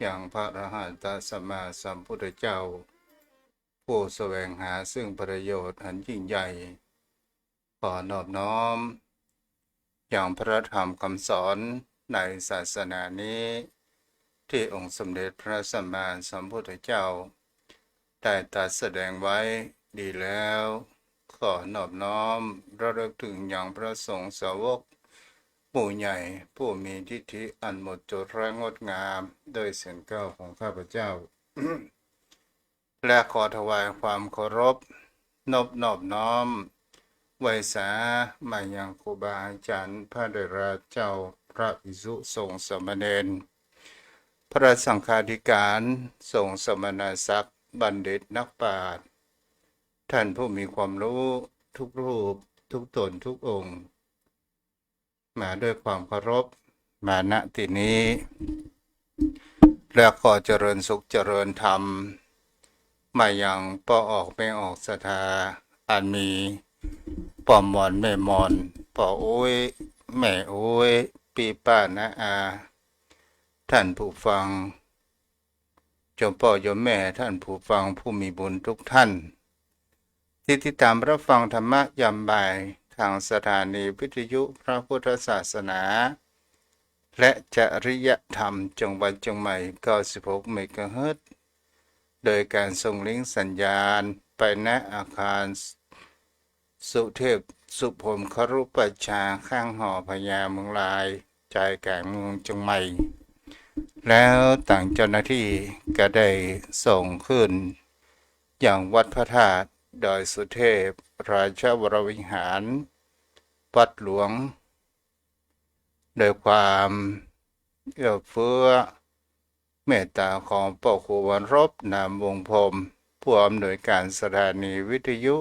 อย่างพระอรหันตสัมมาสัมพุทธเจ้าผู้แสวงหาซึ่งประโยชน์อันยิ่งใหญ่ขอนอบน้อมอย่างพระธรรมคำสอนในศาสนานี้ที่องค์สมเด็จพระสัมมาสัมพุทธเจ้าได้ตรัสแสดงไว้ดีแล้วขอนอบน้อมระลึกถึงอย่างพระสงฆ์สาวกผู้ใหญ่ผู้มีทิฏฐิอันหมดจดและงดงามโดยเสียงเก้าของข้าพเจ้า และขอถวายความเคารพนอบน้อมไว้สามายังครูบาอาจารย์พระเดชเจ้าพระภิกษุสงฆ์สามเณรพระสังฆาธิการสงฆ์สมณศักดิ์บัณฑิตนักปราชญ์ท่านผู้มีความรู้ทุกรูปทุกตนทุกองค์ มาด้วยความเคารพมาณที่นี้และขอเจริญสุขเจริญธรรมมายังป้อออกไม่ออกศรัทธาอันมีป้อมอนแม่มอนป้อโอ้ยแม่โอ้ยปีป้านะอาท่านผู้ฟังจมพ่อโยมแม่ท่านผู้ฟังผู้มีบุญทุกท่านที่ติดตามรับฟังธรรมะยามบ่ายทางสถานีวิทยุพระพุทธศาสนาและจริยธรรมจังหวัดเชียงใหม่96เมกะเฮิรตซ์โดยการส่งลิงก์สัญญาณไปณอาคารสุเทพสุพรมครุประชาข้างหอพญาเมืองลายใจกลางเมืองเชียงใหม่แล้วต่างเจ้าหน้าที่ก็ได้ส่งขึ้นอย่างวัดพระธาตุดอยสุเทพราชวรวิหารวัดหลวงโดยความเอื้อเฟื้อเมตตาของพ่อครูวันรบนามวงพรมผู้อำนวยการสถานีวิทยุ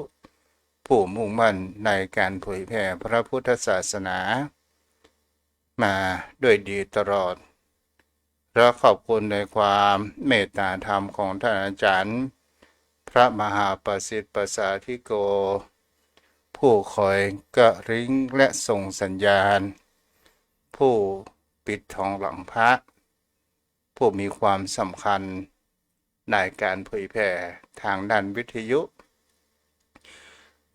ผู้มุ่งมั่นในการเผยแผ่พระพุทธศาสนามาด้วยดีตลอดและขอบคุณในความเมตตาธรรมของท่านอาจารย์พระมหาประสิทธิ์ประสาธิโกผู้คอยกระริ้งและส่งสัญญาณผู้ปิดทองหลังพระผู้มีความสำคัญในการเผยแผ่ทางด้านวิทยุ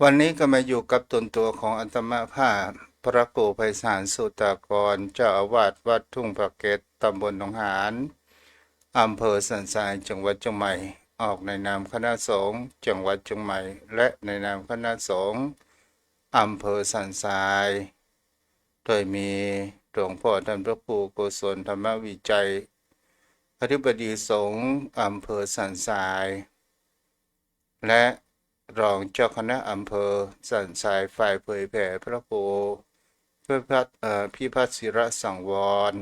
วันนี้ก็มาอยู่กับตนตัวของอัตมาภาพพระครูไพศาลสุตากรเจ้าอาวาสวัดทุ่งพระเกศตำบลหนองหานอำเภอสันทรายจังหวัดเชียงใหม่ออกในนามคณะสงฆ์จังหวัดเชียงใหม่และในนามคณะสงฆ์อำเภอสันทรายโดยมีหลวงพ่อท่านพระครูโกศลธรรมวิจัยอธิบดีสงฆ์อำเภอสันทรายและรองเจ้าคณะอำเภอสันทรายฝ่ายเผยแผ่พระโคพิพัฒน์ศิรสังวร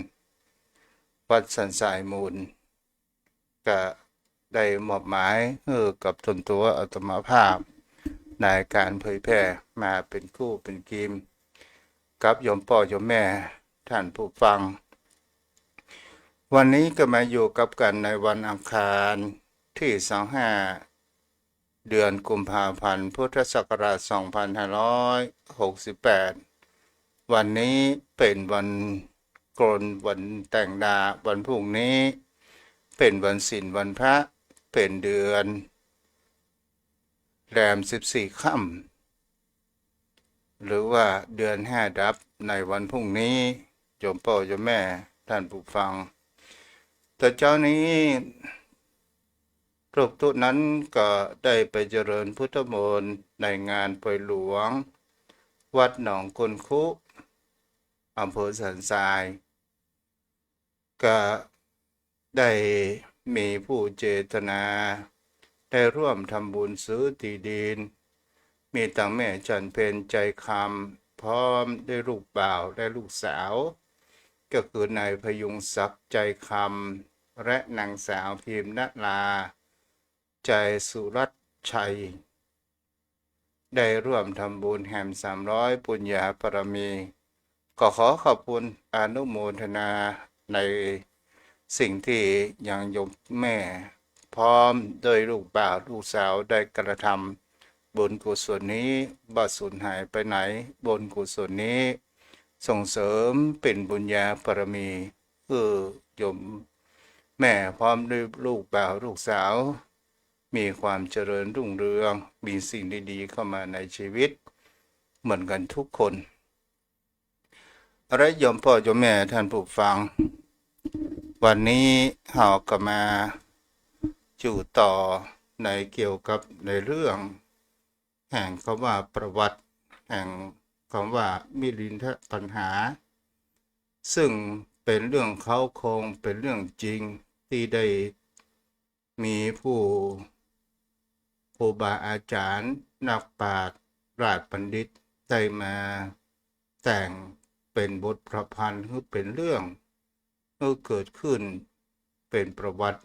วัดสันทรายมูลก็ได้มอบหมายกับตนตัวอัตมาภาพในการเผยแผ่มาเป็นคู่เป็นทีมกับโยมพ่อโยมแม่ท่านผู้ฟังวันนี้ก็มาอยู่กับกันในวันอังคารที่25เดือนกุมภาพันธ์พุทธศักราช2568วันนี้เป็นวันโกนวันแต่งดาวันพรุ่งนี้เป็นวันศีลวันพระเป็นเดือนแรม14ค่ำหรือว่าเดือน5ดับในวันพรุ่งนี้โยมพ่อโยมแม่ท่านผู้ฟังแต่เจ้านี้รูปตุนั้นก็ได้ไปเจริญพุทธมนต์ในงานปล่อยหลวงวัดหนองคนคุอำเภอสันทรายก็ได้มีผู้เจตนาได้ร่วมทำบุญซื้อที่ดินมีตั้งแม่จันเพนใจคำพร้อมได้ลูกบ่าวได้ลูกสาวก็คือนายพยุงศักดิ์ใจคำและนางสาวพิมพ์ณลาใจสุรัตน์ชัยได้ร่วมทำบุญแห่ม300ปุญญาบารมีก็ขอขอบคุณอนุโมทนาในสิ่งที่ยังโยมแม่พร้อมโดยลูกบ่าวลูกสาวได้กระทำบุญกุศลนี้บ่สูญหายไปไหนบุญกุศลนี้ส่งเสริมเป็นบุญญาบารมีโยม แม่พร้อมด้วยลูกบ่าวลูกสาวมีความเจริญรุ่งเรืองมีสิ่งดีๆเข้ามาในชีวิตเหมือนกันทุกคนอะไรโยมพ่อโยมแม่ท่านผู้ฟังวันนี้เราก็มาจู่ต่อในเกี่ยวกับในเรื่องแห่งคำว่าประวัติแห่งคำว่ามิลินทปัญหาซึ่งเป็นเรื่องเขาโครงเป็นเรื่องจริงที่ได้มีผู้ครูบาอาจารย์นักปราชญ์ราชบัณฑิตได้มาแต่งเป็นบทประพันธ์คือเป็นเรื่องเกิดขึ้นเป็นประวัติ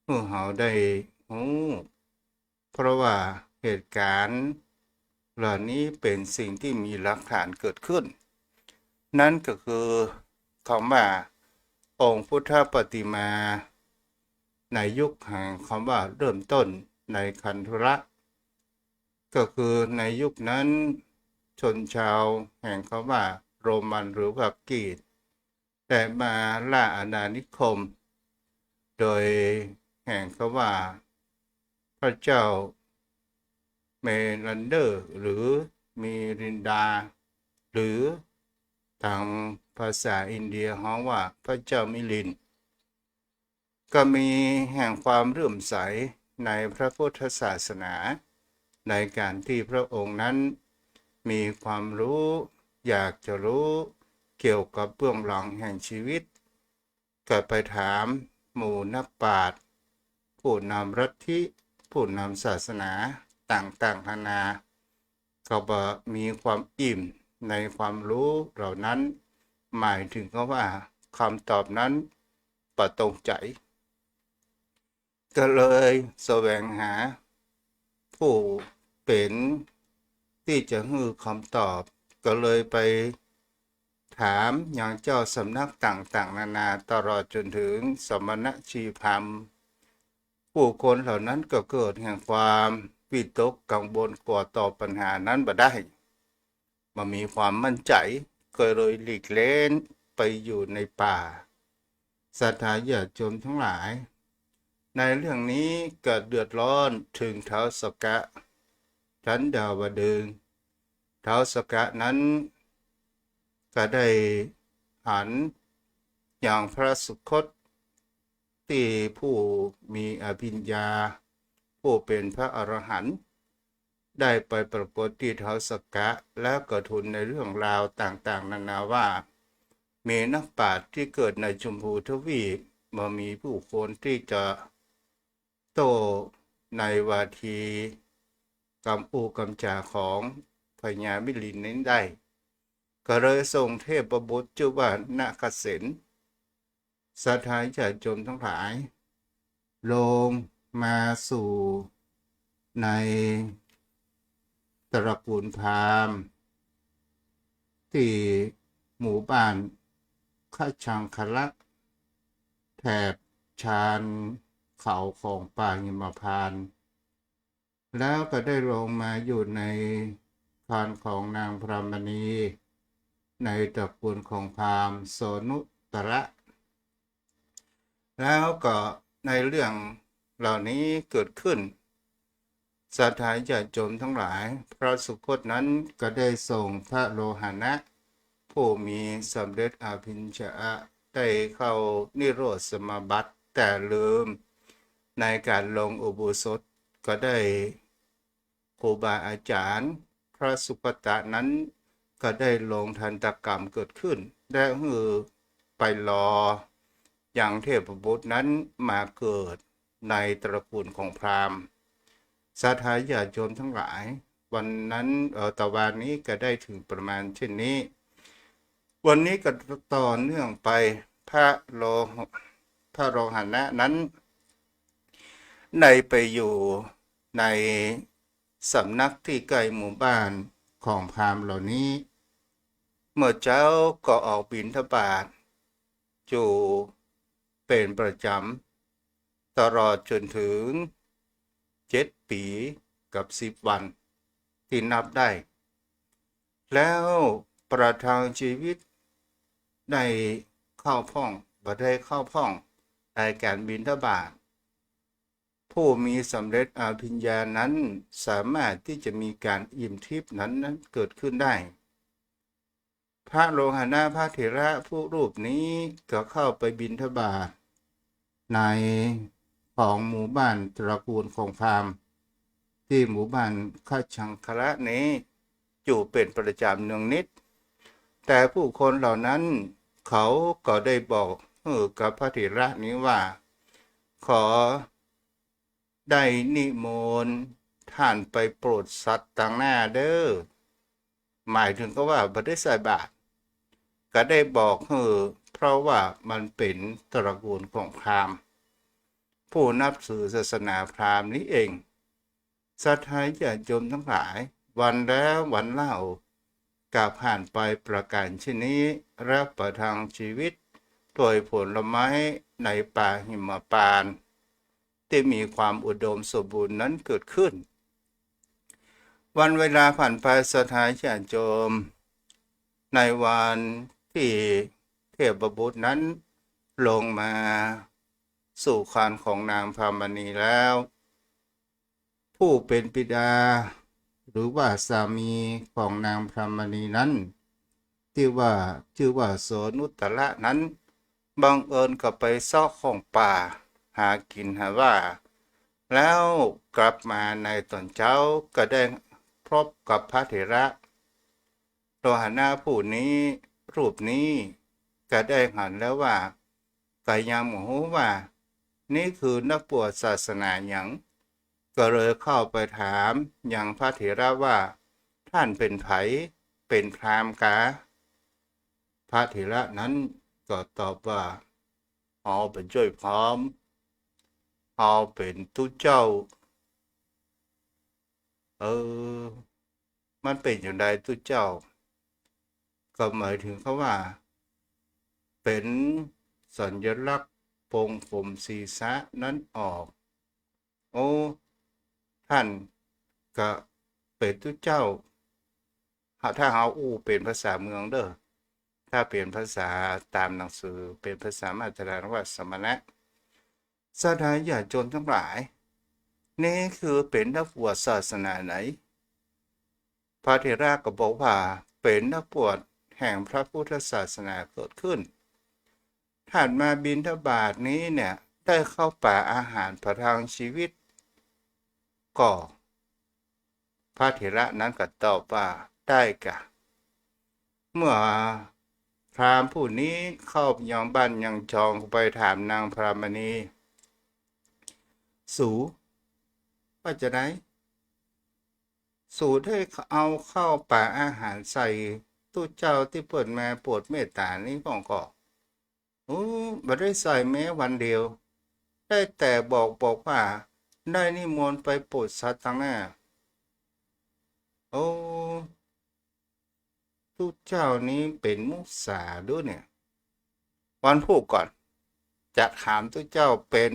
เมื่อเราได้เพราะว่าเหตุการณ์เหล่านี้เป็นสิ่งที่มีหลักฐานเกิดขึ้นนั่นก็คือคำว่าองค์พุทธปฏิมาในยุคแห่งคำว่าเริ่มต้นในคันธุระก็คือในยุคนั้นชนชาวแห่งคำว่าโรมันหรือว่ากรีกแต่มาล่าอาณานิคมโดยแห่งคำว่าพระเจ้าเมลันเดอร์หรือมีรินดาหรือทางภาษาอินเดียฮ้องว่าพระเจ้ามิลินก็มีแห่งความเลื่อมใสในพระพุทธศาสนาในการที่พระองค์นั้นมีความรู้อยากจะรู้เกี่ยวกับเบื้องหลังแห่งชีวิตก็ไปถามหมู่นักปราชญ์ผู้นำลัทธิผู้นำศาสนาต่างๆนานาก็มีความอิ่มในความรู้เหล่านั้นหมายถึงว่าคำตอบนั้นประตรงใจก็เลยแสวงหาผู้เป็นที่จะให้คำตอบก็เลยไปถามอย่างเจ้าสำนักต่างๆนานาตลอดจนถึงสมณชีพราหมณ์ผู้คนเหล่านั้นก็เกิดแห่งความวิตกกังวลกลัวต่อปัญหานั้นบ่ได้มามีความมั่นใจก็เลยหลีกเล้นไปอยู่ในป่าศรัทธาญาติโยมทั้งหลายในเรื่องนี้เกิดเดือดร้อนถึงท้าวสกะชั้นดาวดึงส์ท้าวสกะนั้นก็ได้หันอย่างพระสุคตที่ผู้มีอภิญญาผู้เป็นพระอรหันต์ได้ไปปรากฏที่ท้าวสกะแล้วก็ทูลในเรื่องราวต่างๆนานาว่ามีนักปราชญ์ที่เกิดในชมพูทวีปมามีผู้คนที่จะโต้ในวาทีกำอูกำจาของพญามิลินนั้นได้ก็เลยส่งเทพบุตรชื่อว่านาคเสนศรัทธาญาติโยมทั้งหลายลงมาสู่ในตระกูลพราหมณ์ที่หมู่บ้านข้าชังคลักษ์แถบชานเขาของป่าหิมพานต์แล้วก็ได้ลงมาอยู่ในคานของนางพรามณีในตระกูลของพราหมณ์โสนุตระแล้วก็ในเรื่องเหล่านี้เกิดขึ้นศรัทธาญาติโยมทั้งหลายพระสุคตนั้นก็ได้ส่งพระโลหณะผู้มีสำเร็จอภิญญาได้เข้านิโรธสมาบัติแต่ลืมในการลงอุโบสถก็ได้ครูบาอาจารย์พระสุคตะนั้นก็ได้ลงทันตกรรมเกิดขึ้นได้ไปรออย่างเทพบุตรนั้นมาเกิดในตระกูลของพราหมณ์ศรัทธาญาติโยมทั้งหลายวันนั้นตะวันนี้ก็ได้ถึงประมาณเช่นนี้วันนี้ก็ต่อเนื่องไปพระโลหณะนั้นในไปอยู่ในสำนักที่ใกล้หมู่บ้านของพราหมณ์เหล่านี้เมื่อเจ้าก็ออกบิณฑบาตอยู่เป็นประจำตลอดจนถึง7 ปีกับ10 วันที่นับได้แล้วประทังชีวิตได้เข้าพ่องบ่ได้เข้าพ่อง ในการบิณฑบาตผู้มีสำเร็จอภิญญานั้นสามารถที่จะมีการอิ่มทิพย์นั้นเกิดขึ้นได้พระโลหณะพระเถระผู้รูปนี้ก็เข้าไปบิณฑบาตในของหมู่บ้านตระกูลของพราหมณ์ที่หมู่บ้านข้าชังคละนี้อยู่เป็นประจำเนืองนิดแต่ผู้คนเหล่านั้นเขาก็ได้บอกกับพระเถระนี้ว่าขอได้นิมนต์ท่านไปโปรดสัตว์ต่างหน้าเด้อหมายถึงก็ว่าบ่ได้ใส่บาตรก็ได้บอกเพราะว่ามันเป็นตระกูลของพราหมณ์ผู้นับถือศาสนาพราหมณ์นี้เองศรัทธาญาติโยมทั้งหลายวันแล้ววันเล่ากาผ่านไปประการชนี้รับประทังชีวิตโดยผลไม้ในป่าหิมพานต์ที่มีความอุดมสมบูรณ์นั้นเกิดขึ้นวันเวลาผ่านไปศรัทธาญาติโยมในวันที่เทพบุตรนั้นลงมาสู่คานของนางพามณีแล้วผู้เป็นบิดาหรือว่าสามีของนางพรามณีนั้นที่ว่าชื่อว่าโสนุตระนั้นบังเอิญก็ไปซอกของป่าหากินหาว่าแล้วกลับมาในตอนเช้าก็ได้พบกับพระเถระโลหณะผู้นี้รูปนี้ก็ได้หันแล้วว่าก็ยังโมโหว่านี่คือนักบวชศาสนาหยังก็เลยเข้าไปถามอย่างพระเถระว่าท่านเป็นไผเป็นพราหมณ์กาพระเถระนั้นก็ตอบว่าเอาเป็นช่วยพร้อมเอาเป็นตุเจ้ามันเป็นอย่างไรตุเจ้าก็หมายถึงเขาว่าเป็นสัญลักษณ์ปงผมศีรษะนั้นออกโอ้ท่านก็เป็นตุเจ้าถ้าเฮาเป็นภาษาเมืองเด้อถ้าเป็นภาษาตามหนังสือเป็นภาษามาตรฐานว่าสมณะศรัทธาญาติโยมทั้งหลายนี่คือเป็นนักบวชศาสนาไหนพระเถระก็บอกว่าเป็นนักบวชแห่งพระพุทธศาสนาเกิดขึ้นท่านมาบิณฑบาตนี้เนี่ยได้เข้าป่าอาหารประทังชีวิตก็พระเถระนั้นก็ตอบว่าได้กะเมื่อพราหมณ์ผู้นี้เข้ายังบ้านยังจองไปถามนางพรามณีสูว่าจะได้สูได้เอาเข้าป่าอาหารใส่ตู้เจ้าที่เปิดมาโปรดเมตตานี้ก็บ่ได้ใส่แม้วันเดียวได้แต่บอกว่าได้นิมนต์ไปโปรดสัตว์ต่างหน้าตู้เจ้านี้เป็นมุสาด้วยเนี่ยวันพูดก่อนจะถามตู้เจ้าเป็น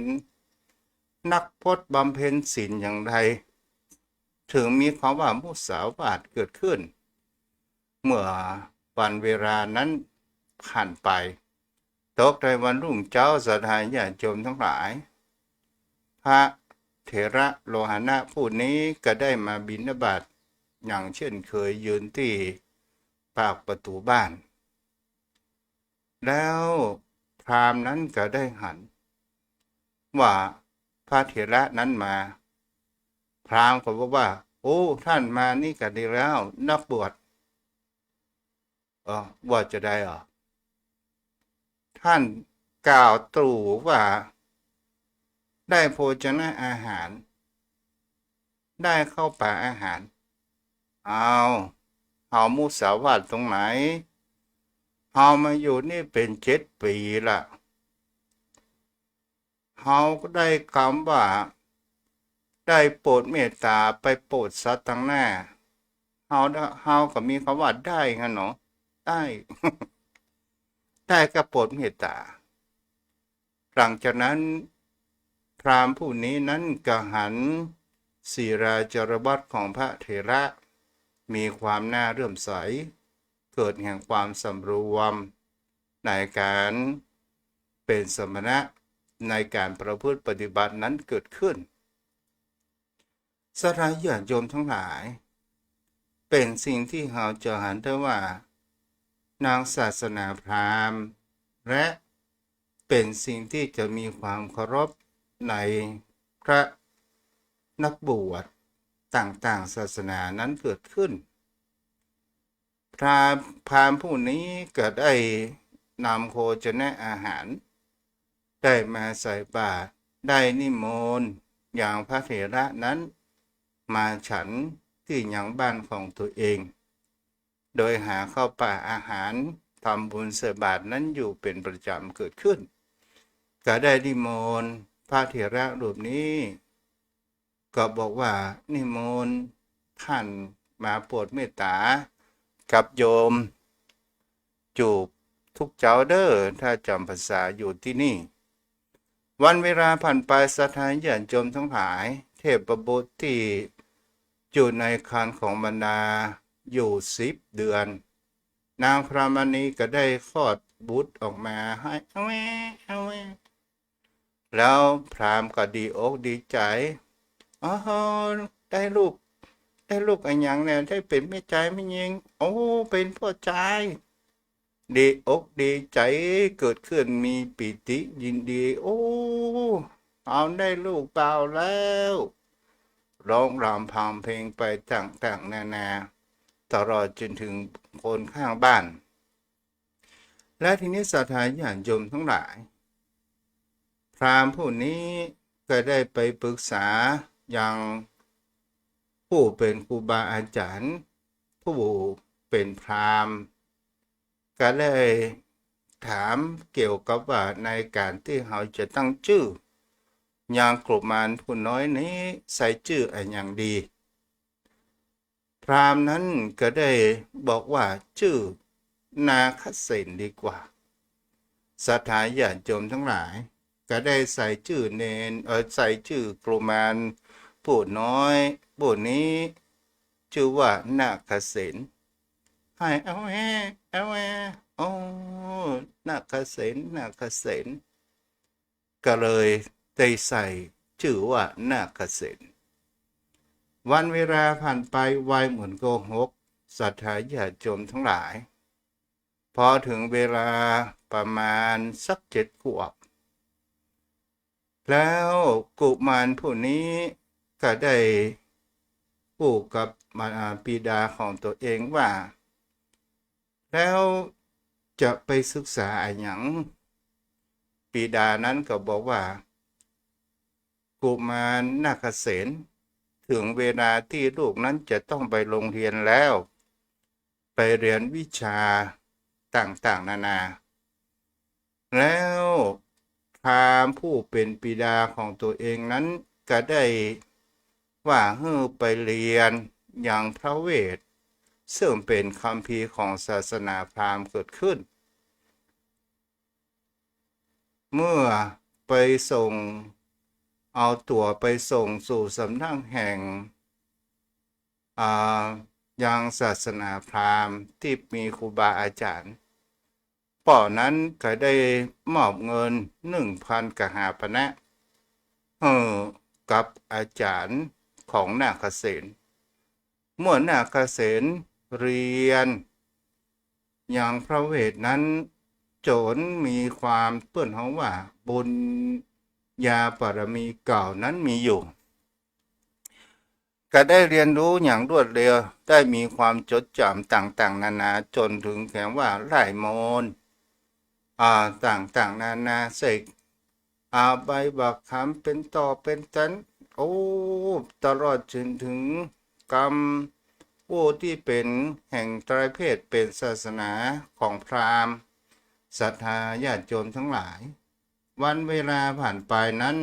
นักพจน์บำเพ็ญศีลอย่างไรถึงมีคำว่ามุสาวาทเกิดขึ้นเมื่อวันเวลานั้นผ่านไปตกในวันรุ่งเช้าศรัทธาญาติโยมทั้งหลายพระเถระโลหณะผู้นี้ก็ได้มาบิณฑบาตอย่างเช่นเคยยืนที่ปากประตูบ้านแล้วพราหมณ์นั้นก็ได้หันว่าพระเถระนั้นมาพราหมณ์ก็บอกว่าโอ้ท่านมานี่ก็ดีแล้วนักบวชว่าจะได้ท่านกล่าวตรู่ว่าได้โภชนะอาหารได้เข้าป่าอาหารเอามุสาวาทตรงไหนเอามาอยู่นี่เป็น7 ปีละเขาก็ได้คำว่าได้โปรดเมตตาไปโปรดสัตว์ต่างหน้าเขาก็มีคำว่าได้งั้นเนาะได้ ได้ก็โปรดเมตตาหลังจากนั้นพราหมณ์ผู้นี้นั้นก็หันศีราจารวัตของพระเถระมีความน่าเลื่อมใสเกิดแห่งความสำรวมในการเป็นสมณะ ในการประพฤติปฏิบัตินั้นเกิดขึ้นศรัทธาญาติโยมทั้งหลายเป็นสิ่งที่เราจะหันได้ว่านางศาสนาพราหมณ์และเป็นสิ่งที่จะมีความเคารพในพระนักบวชต่างๆศาสนานั้นเกิดขึ้นพราหมณ์ผู้นี้ก็ได้นำโภชนะอาหารได้มาใส่บาตรได้นิมนต์อย่างพระเถระนั้นมาฉันที่ยังบ้านของตัวเองโดยหาข้าวปลาอาหารทำบุญใส่บาตรนั้นอยู่เป็นประจำเกิดขึ้นก็ได้นิมนต์พระเถระรูปนี้ก็บอกว่านิมนต์ท่านมาโปรดเมตตากับโยมจูบทุกเจ้าเด้อถ้าจำภาษาอยู่ที่นี่วันเวลาผ่านไปศรัทธาญาติโยมทั้งหลายเทพบุตรที่อยู่ในคันของบรรดาอยู่10 เดือนนางพรามณีก็ได้คลอดบุตรออกมาให้เอาแม่แล้วพราหมณ์ก็ดีอกดีใจอ๋อได้ลูกอันยังเนี่ยได้เป็นแม่ใจไม่ยิงโอ้เป็นพ่อใจดีอกดีใจเกิดขึ้นมีปิติยินดีโอ้เอาได้ลูกเปล่าแล้วร้องรำพังเพลงไปต่างๆนานาตลอดจนถึงคนข้างบ้านและทีนี้ศรัทธาญาติโยมทั้งหลายพราหมณ์ผู้นี้ก็ได้ไปปรึกษายังผู้เป็นครูบาอาจารย์ผู้เป็นพราหมณ์ก็เลยถามเกี่ยวกับว่าในการที่เราจะตั้งชื่ออย่างกลุ่มมารผู้น้อยนี้ใส่ชื่ออะไรอย่างดีพราหมณ์นั้นก็ได้บอกว่าชื่อนาคเสนดีกว่าศรัทธาญาติโยมทั้งหลายก็ได้ใส่ชื่อเนนใส่ชื่อกลุ่มมารผู้น้อยผู้นี้ชื่อว่านาคเสนให้เอาโอ้นาคเสนก็เลยได้ใส่ชื่อว่านาคเสนวันเวลาผ่านไปไวเหมือนโกหกศรัทธาญาติโยมทั้งหลายพอถึงเวลาประมาณสัก7 ขวบแล้วกุมารผู้นี้ก็ได้พูดกับบิดาของตัวเองว่าแล้วจะไปศึกษาอะไรอย่างบิดานั้นก็บอกว่ากุมารนาคเสนถึงเวลาที่ลูกนั้นจะต้องไปโรงเรียนแล้วไปเรียนวิชาต่างๆนานาแล้วพราหมณ์ผู้เป็นบิดาของตัวเองนั้นก็ได้ว่าให้ไปเรียนอย่างพระเวทซึ่งเป็นคัมภีร์ของศาสนาพราหมณ์เกิดขึ้นเมื่อไปส่งเอาตั๋วไปส่งสู่สำนักแห่งยังศาสนาพราหมณ์ที่มีครูบาอาจารย์ป่อนั้นก็ได้มอบเงิน1,000 กหาปณะกับอาจารย์ของนาคเสนเมื่อนาคเสนเรียนอย่างพระเวทนั้นโจรมีความเปื้อนของว่าบุญญาบารมีเก่านั้นมีอยู่ก็ได้เรียนรู้อย่างรวดเร็วได้มีความจดจำต่างๆนานาจนถึงแค่ว่าไล่มนต์ต่างๆนานาเสกใบบักคำเป็นต่อเป็นตันโอ้ตลอดจนถึงกรรมผู้ที่เป็นแห่งไตรเพศเป็นศาสนาของพราหมณ์ศรัทธาญาติโยมทั้งหลายวันเวลาผ่านไปนั้น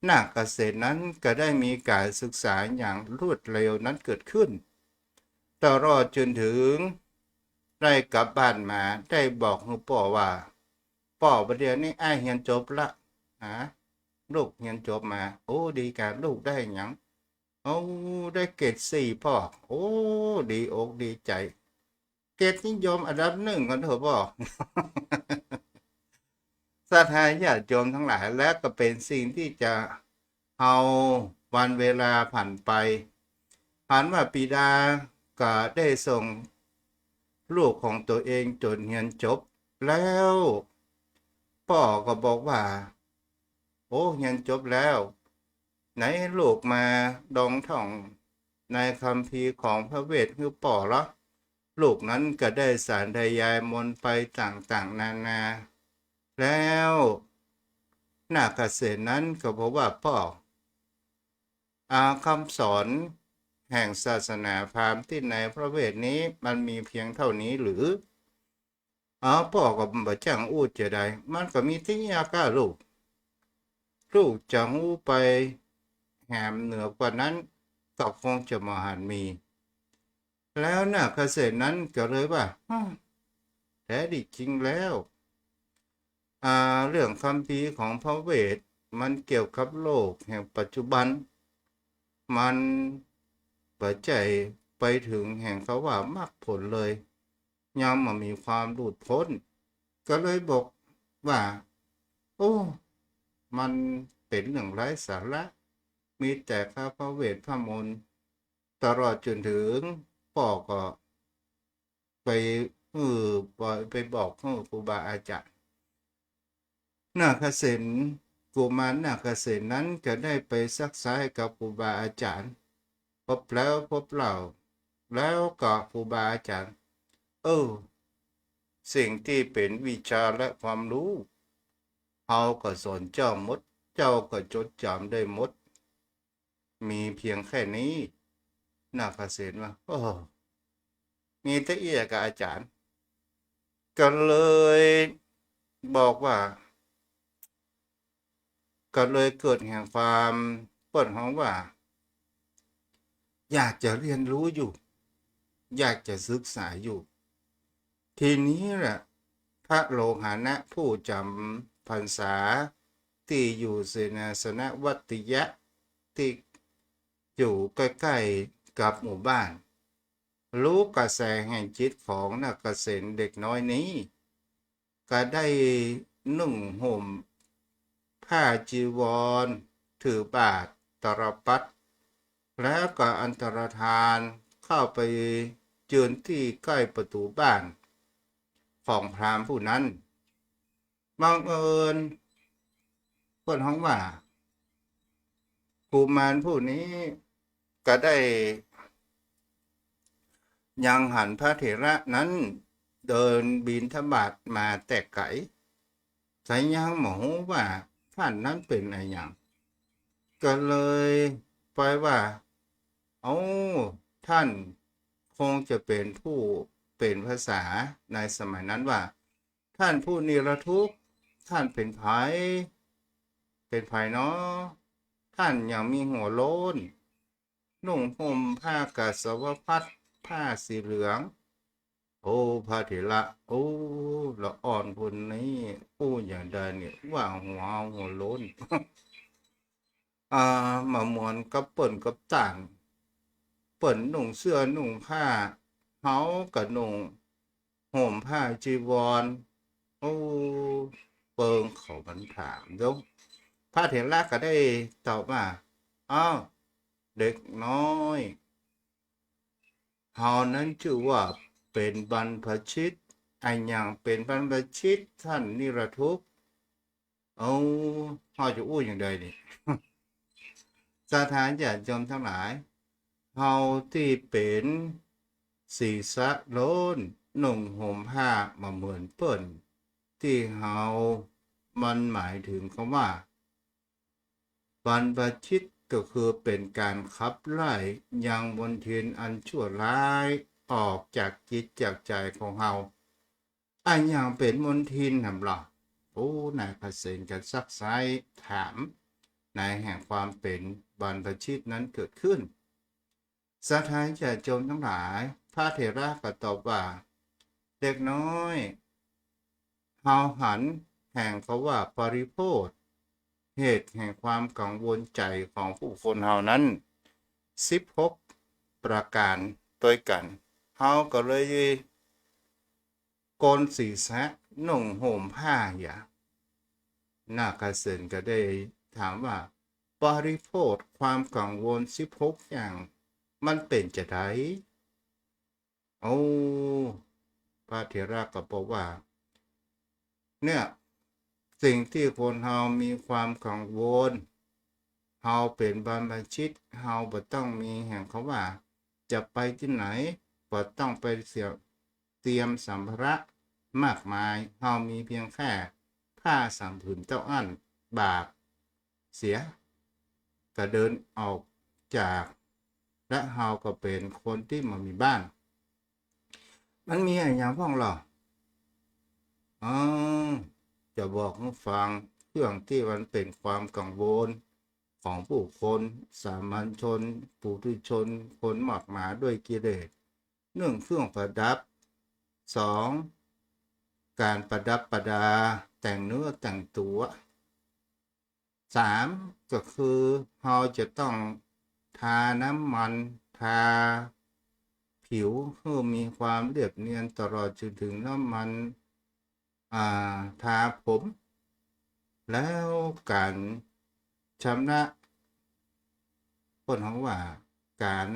นาคเสนนั้นก็ได้มีการศึกษาอย่างรวดเร็วนั้นเกิดขึ้นตลอดจนถึงได้กลับบ้านมาได้บอกคุณพ่อว่าพ่อประเดี๋ยวนี้เรียนจบละลูกเรียนจบมาโอ้ดีการลูกได้หยังโอ้ได้เกรด4พ่อโอ้ดีอกดีใจเกรดนิยมอันดับ1กันเถอะพ่อ ศรัทธาญาติโยมทั้งหลายและก็เป็นสิ่งที่จะเอาวันเวลาผ่านไปผ่านว่าปิดาก็ได้ส่งลูกของตัวเองจนเรียนจบแล้วพ่อก็บอกว่าโอ้เรียนจบแล้วไหนลูกมาดองท่องในคัมภีร์ของพระเวทคือป่อละลูกนั้นก็ได้สารทยายมนต์ไปต่างๆนานาแล้วนาคเษนนั้นก็บอกว่าพ่อคำสอนแห่งศาสนาพราหมณ์ที่ในพระเวทนี้มันมีเพียงเท่านี้หรือพ่อก็บ่จังอู้จะได้มันก็มีที่ยาก้าลูกจะอู้ไปแหมเหนือกว่านั้นก็คงจะมหันมี แล้วนาคเษนนั้นก็เลยว่าแท้ดิจริงแล้วเรื่องคัมภีร์ของพระเวทมันเกี่ยวกับโลกแห่งปัจจุบันมันเปิดใจไปถึงแห่งเขาว่ามรรคผลเลยยังมามีความหลุดพ้นก็เลยบอกว่าโอ้มันเป็นเรื่องไร้สาระมีแต่ข้าพระเวทพระมนต์ตลอดจนถึงพ่อก็ไปไปบอกครูบาอาจารย์นาคเษนกุมารนาคเษนนั้นก็ได้ไปซักไซ้กับครูบาอาจารย์พบแล้วพบเล่าแล้วก็ครูบาอาจารย์สิ่งที่เป็นวิชาและความรู้เขาก็สอนเจ้าหมดเจ้าก็จดจำได้หมดมีเพียงแค่นี้นาคเษนว่ามีแต่เอียกับอาจารย์ก็เลยบอกว่าก็เลยเกิดแห่งความเปิดห้องว่าอยากจะเรียนรู้อยู่อยากจะศึกษาอยู่ทีนี้แหละพระโลหานะผู้จำพรรษาที่อยู่เสนาสนะวัติยะที่อยู่ใกล้ๆกับหมู่บ้านรู้กระแสแห่งจิตของนักเกษตรเด็กน้อยนี้ก็ได้นุ่งห่มผ้าจีวรถือบาทตรปัดแล้วก็อันตรธานเข้าไปยืนที่ใกล้ประตูบ้านของพราหมณ์ผู้นั้นบังเอิญเพื่อนห้องว่ากุมารผู้นี้ก็ได้ยังหันพระเถระนั้นเดินบิณฑบาตมาแต่ไกลใส่ยังหมูว่าท่านนั้นเป็นอะไรอย่างก็เลยไปว่าท่านคงจะเป็นผู้เป็นภาษาในสมัยนั้นว่าท่านผู้นิรทุกข์ท่านเป็นไผเนาะท่านยังมีหัวโล้นนุ่งห่มผ้ากาสาวพัดผ้าสีเหลืองพระเถระละอ่อนคนนี้อย่างใดเนี่ยว่าหัวโล้นมามวนกับเปิ่นกับต่างเปิ่นนุ่งเสื้อนุ่งผ้าเฮากับนุ่งห่มผ้าจีวรเปิงเขาบันถามเดี๋ยวพระเถระก็ได้ตอบว่าเด็กน้อยเฮานั้นชื่อว่าเป็นบรรพชิตอย่างเป็นบรรพชิตท่านนิรทุกข์เฮาจะอย่างใดนี่ สถานญาติโยมทั้งหลายเฮาที่เป็นศีรษะโล้นนุ่งห่มผ้ามาเหมือนเปิ้นที่เฮามันหมายถึงคำว่าบรรพชิตก็คือเป็นการขับไล่ยังมลทินอันชั่วร้ายออกจากจิตจากใจของเฮาอย่างเป็นมลทินนำล่ะนายเกษตรกันซักไซถามในแห่งความเป็นบรรพชิตนั้นเกิดขึ้นสถานญาติโยมทั้งหลายพระเถระก็ตอบว่าเด็กน้อยเฮาหันแห่งเขาว่าปริโภคเหตุแห่งความกังวลใจของผู้คนเฮานั้น16ประการด้วยกันเฮาก็เลยโกนศีรษะนุ่งห่มผ้า นาคเสนก็ได้ถามว่าบริโภคความกังวล16อย่างมันเป็นจะไดโอ้พระเถระก็บอกว่าเนี่ยสิ่งที่คนเฮามีความกังวลเฮาเป็นบรรพชิตเฮาบ่ต้องมีแห่งเขาว่าจะไปที่ไหนบ่ต้องไปเตรียมสัมภาระมากมายเฮามีเพียงแค่ผ้า3 ผืนเท่านั้นบากเสียก็เดินออกจากและเฮาก็เป็นคนที่มามีบ้านมันมีอะไรอย่างพ้องหรออ๋อจะบอกให้ฟังเรื่องที่มันเป็นความกังวลของผู้คนสามัญชนปุถุชนคนหมากหมาด้วยกิเลสเรื่องเครื่องประดับ2การประดับประดาแต่งเนื้อแต่งตัว3ก็คือเราจะต้องทาน้ำมันทาผิวเพื่อมีความเรียบเนียนตลอดจนถึงน้ำมันทาผมแล้วการชำระคนของว่าการ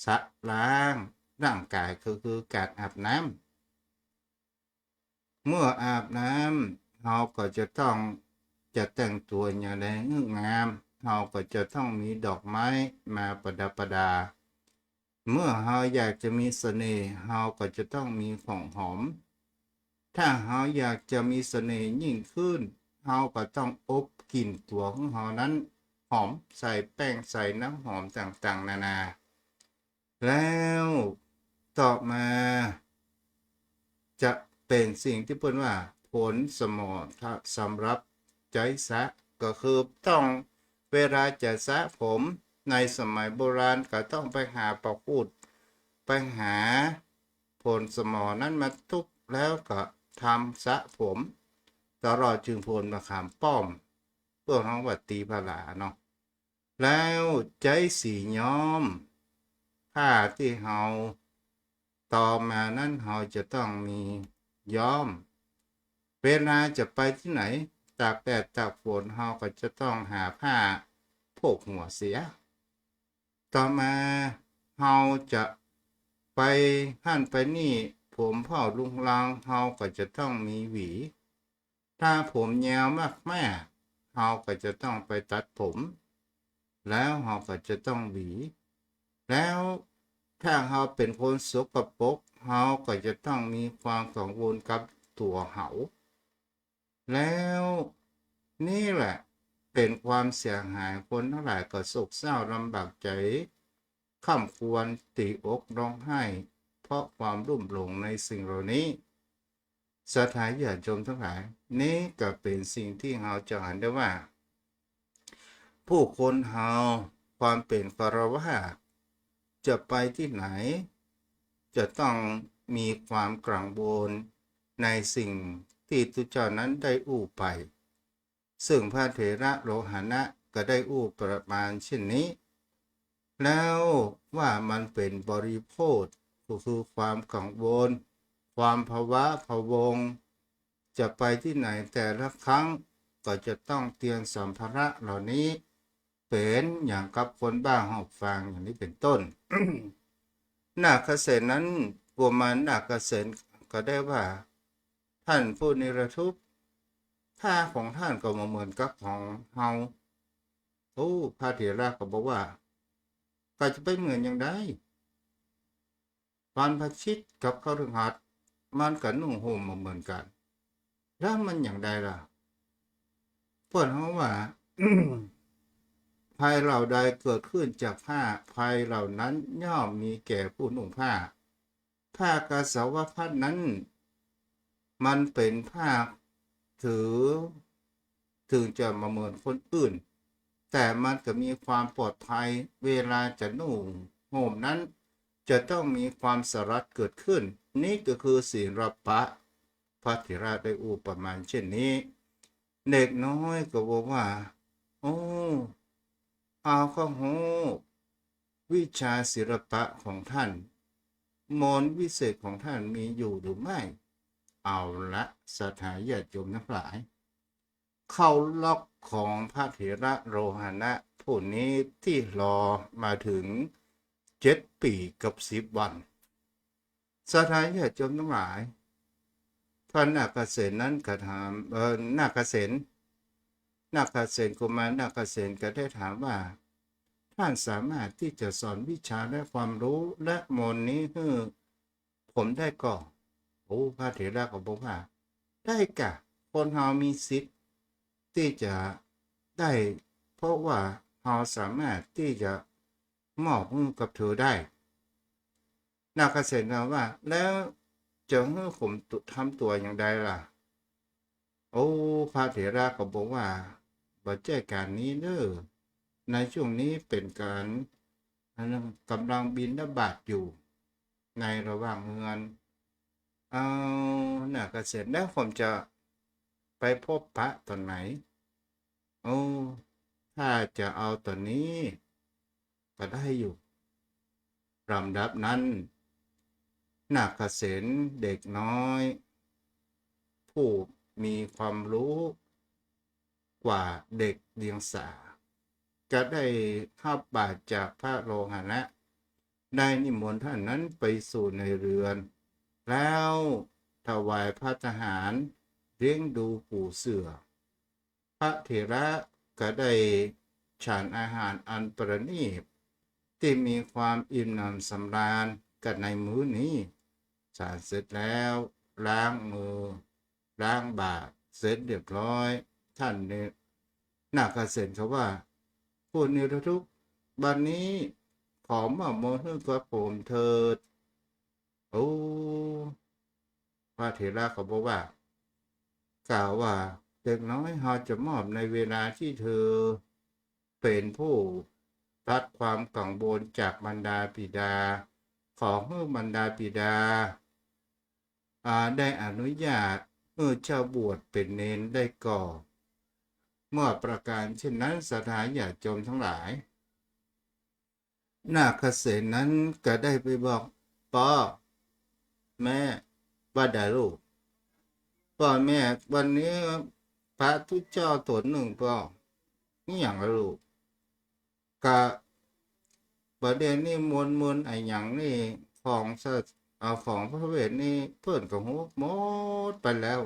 สะล้างร่างกายก็คือการอาบน้ำเมื่ออาบน้ำเราก็จะต้องจะแต่งตัวอย่างไรงามเราก็จะต้องมีดอกไม้มาประดับประดาเมื่อเราอยากจะมีเสน่ห์เราก็จะต้องมีของหอมถ้าเราอยากจะมีเสน่ห์ยิ่งขึ้นเราก็ต้องอบกลิ่นตัวของเรานั้นหอมใส่แป้งใส่น้ำหอมต่างๆนานาแล้วต่อมาจะเป็นสิ่งที่เพิ่นว่าผลสมอสำหรับใจสะก็คือต้องเวลาจะสระผมในสมัยโบราณก็ต้องไปหาปอกพูดไปหาผลสมอนั้นมาทุบแล้วก็ทำสระผมตลอดจึงผลมะขามป้อมเพื่อห้องวัดตีผลาเนาะแล้วใจสีย้อมผ้าที่เฮาต่อมานั้นเฮาจะต้องมีย้อมเวลาจะไปที่ไหนตากแดดตากฝนเฮาก็จะต้องหาผ้าโพกหัวเสียต่อมาเฮาจะไปหั่นไปนี่ผมเผาลุงลังเฮาก็จะต้องมีหวีถ้าผมยาวมากแม่เฮาก็จะต้องไปตัดผมแล้วเฮาก็จะต้องหวีแล้วถ้าเฮาเป็นคนสกปรกเฮาก็จะต้องมีความกังวลกับตัวเฮาแล้วนี่แหละเป็นความเสียหายคนทั้งหลายก็โศกเศร้าลำบากใจข้ามควรตีอกร้องไห้เพราะความรุ่มหลงในสิ่งเหล่านี้สถานญาติโยมทั้งหลายนี่ก็เป็นสิ่งที่เราจะเห็นได้ว่าผู้คนเฮาความเป็นคฤหัสถ์จะไปที่ไหนจะต้องมีความกังวลในสิ่งที่ตุเจ้านั้นได้อู้ไปซึ่งพระเถระโลหณะก็ได้อู้ประมาณเช่นนี้แล้วว่ามันเป็นบริโภคก็คือความกังวลความภาวะพะวงจะไปที่ไหนแต่ละครั้งก็จะต้องเตรียมสัมภาระเหล่านี้เป็นอย่างกับคนบ้าหอบฟางอย่างนี้เป็นต้น นาคเษนนั้นกวมันนาคเษนก็ได้ว่าท่านผู้นิรทุกข์ผ้าของท่านก็มาเหมือนกับของเฮาโอ้พระเถระก็บอกว่าก็จะไปเหมือนอย่างไดบรรพชิตกับคฤหัสถ์มันก็นุ่งห่มมาเหมือนกันแล้วมันอย่างใดล่ะเพิ่นเฮาว่า ภัยเหล่าใดเกิดขึ้นจากผ้าภัยเหล่านั้นย่อมมีแก่ผู้นุ่งผ้าผ้ากาสาวพัดนั้นมันเป็นผ้าถือถึงจะมาเหมือนคนอื่นแต่มันก็มีความปลอดภัยเวลาจะนุ่งห่มนั้นจะต้องมีความสรัดเกิดขึ้นนี่ก็คือศีลปะพระเถระได้อุปมาเช่นนี้เด็กน้อยก็บอกว่าโอ้เอาข้าหูวิชาศิลปะของท่านมนต์วิเศษของท่านมีอยู่หรือไม่เอาละสถานญาติโยมทั้งหลาย เข้าล็อกของพระเถระโรหณะผู้นี้ที่รอมาถึง7 ปีกับ10 วันสถานญาติโยมทั้งหลายพระนาคเษนนั้นก็ถามนาคเษนกุมารนาคเษนก็ได้ถามว่าท่านสามารถที่จะสอนวิชาและความรู้และมนต์นี้ให้ผมได้ก่อนโอ้พระเถระก็บอกว่าได้กะคนเรามีสิทธิ์ที่จะได้เพราะว่าเราสามารถที่จะมอบให้กับเธอได้นาคเษนถามว่าแล้วจะให้ผมทำตัวอย่างไรล่ะโอ้พระเถระก็บอกว่าบัดเจการนี้เด้อในช่วงนี้เป็นการกำลังบิณฑบาตอยู่ในระหว่างเงินเอานาคเษนแล้วผมจะไปพบพระตอนไหนโอ้ถ้าจะเอาตอนนี้ก็ได้อยู่ลำดับนั้นนาคเษนเด็กน้อยผู้มีความรู้กว่าเด็กเดียงสาก็ได้ข้าบาทจากพระโลหณะได้นิมนต์ท่านนั้นไปสู่ในเรือนแล้วถวายพระทหารเลี้ยงดูปู่เสือพระเถระก็ได้ฉันอาหารอันประณีตที่มีความอิ่มหนำสำราญกันในมื้อนี้ฉันเสร็จแล้วล้างมือล้างบาตรเสร็จเรียบร้อยท่านเนี่ยนาคเษนเขาว่าผู้นิรทุกข์บัดนี้ขอมอบมนต์ให้กับผมเถิดโอ้พระเถระเขาบอกว่ากล่าวว่าเด็กน้อยเราจะมอบในเวลาที่เธอเป็นผู้ตัดความกังวลจากบรรดาบิดาขอให้บรรดาบิดาได้อนุญาตเจ้าบวชเป็นเณรได้ก่อนเมื่อประการเช่นนั้นสถานญาติโยมทั้งหลายนาคเษนนั้นก็ได้ไปบอกพ่อแม่ว่าได้ลูกพ่อแม่วันนี้พระทุกเจ้าตนหนึ่งพ่อนี่อย่างละลูกกะประเด็นนี้มวลไอ้อย่างนี่ของของพระเวทนี่เพิ่นกับหูหมดไปแล้ว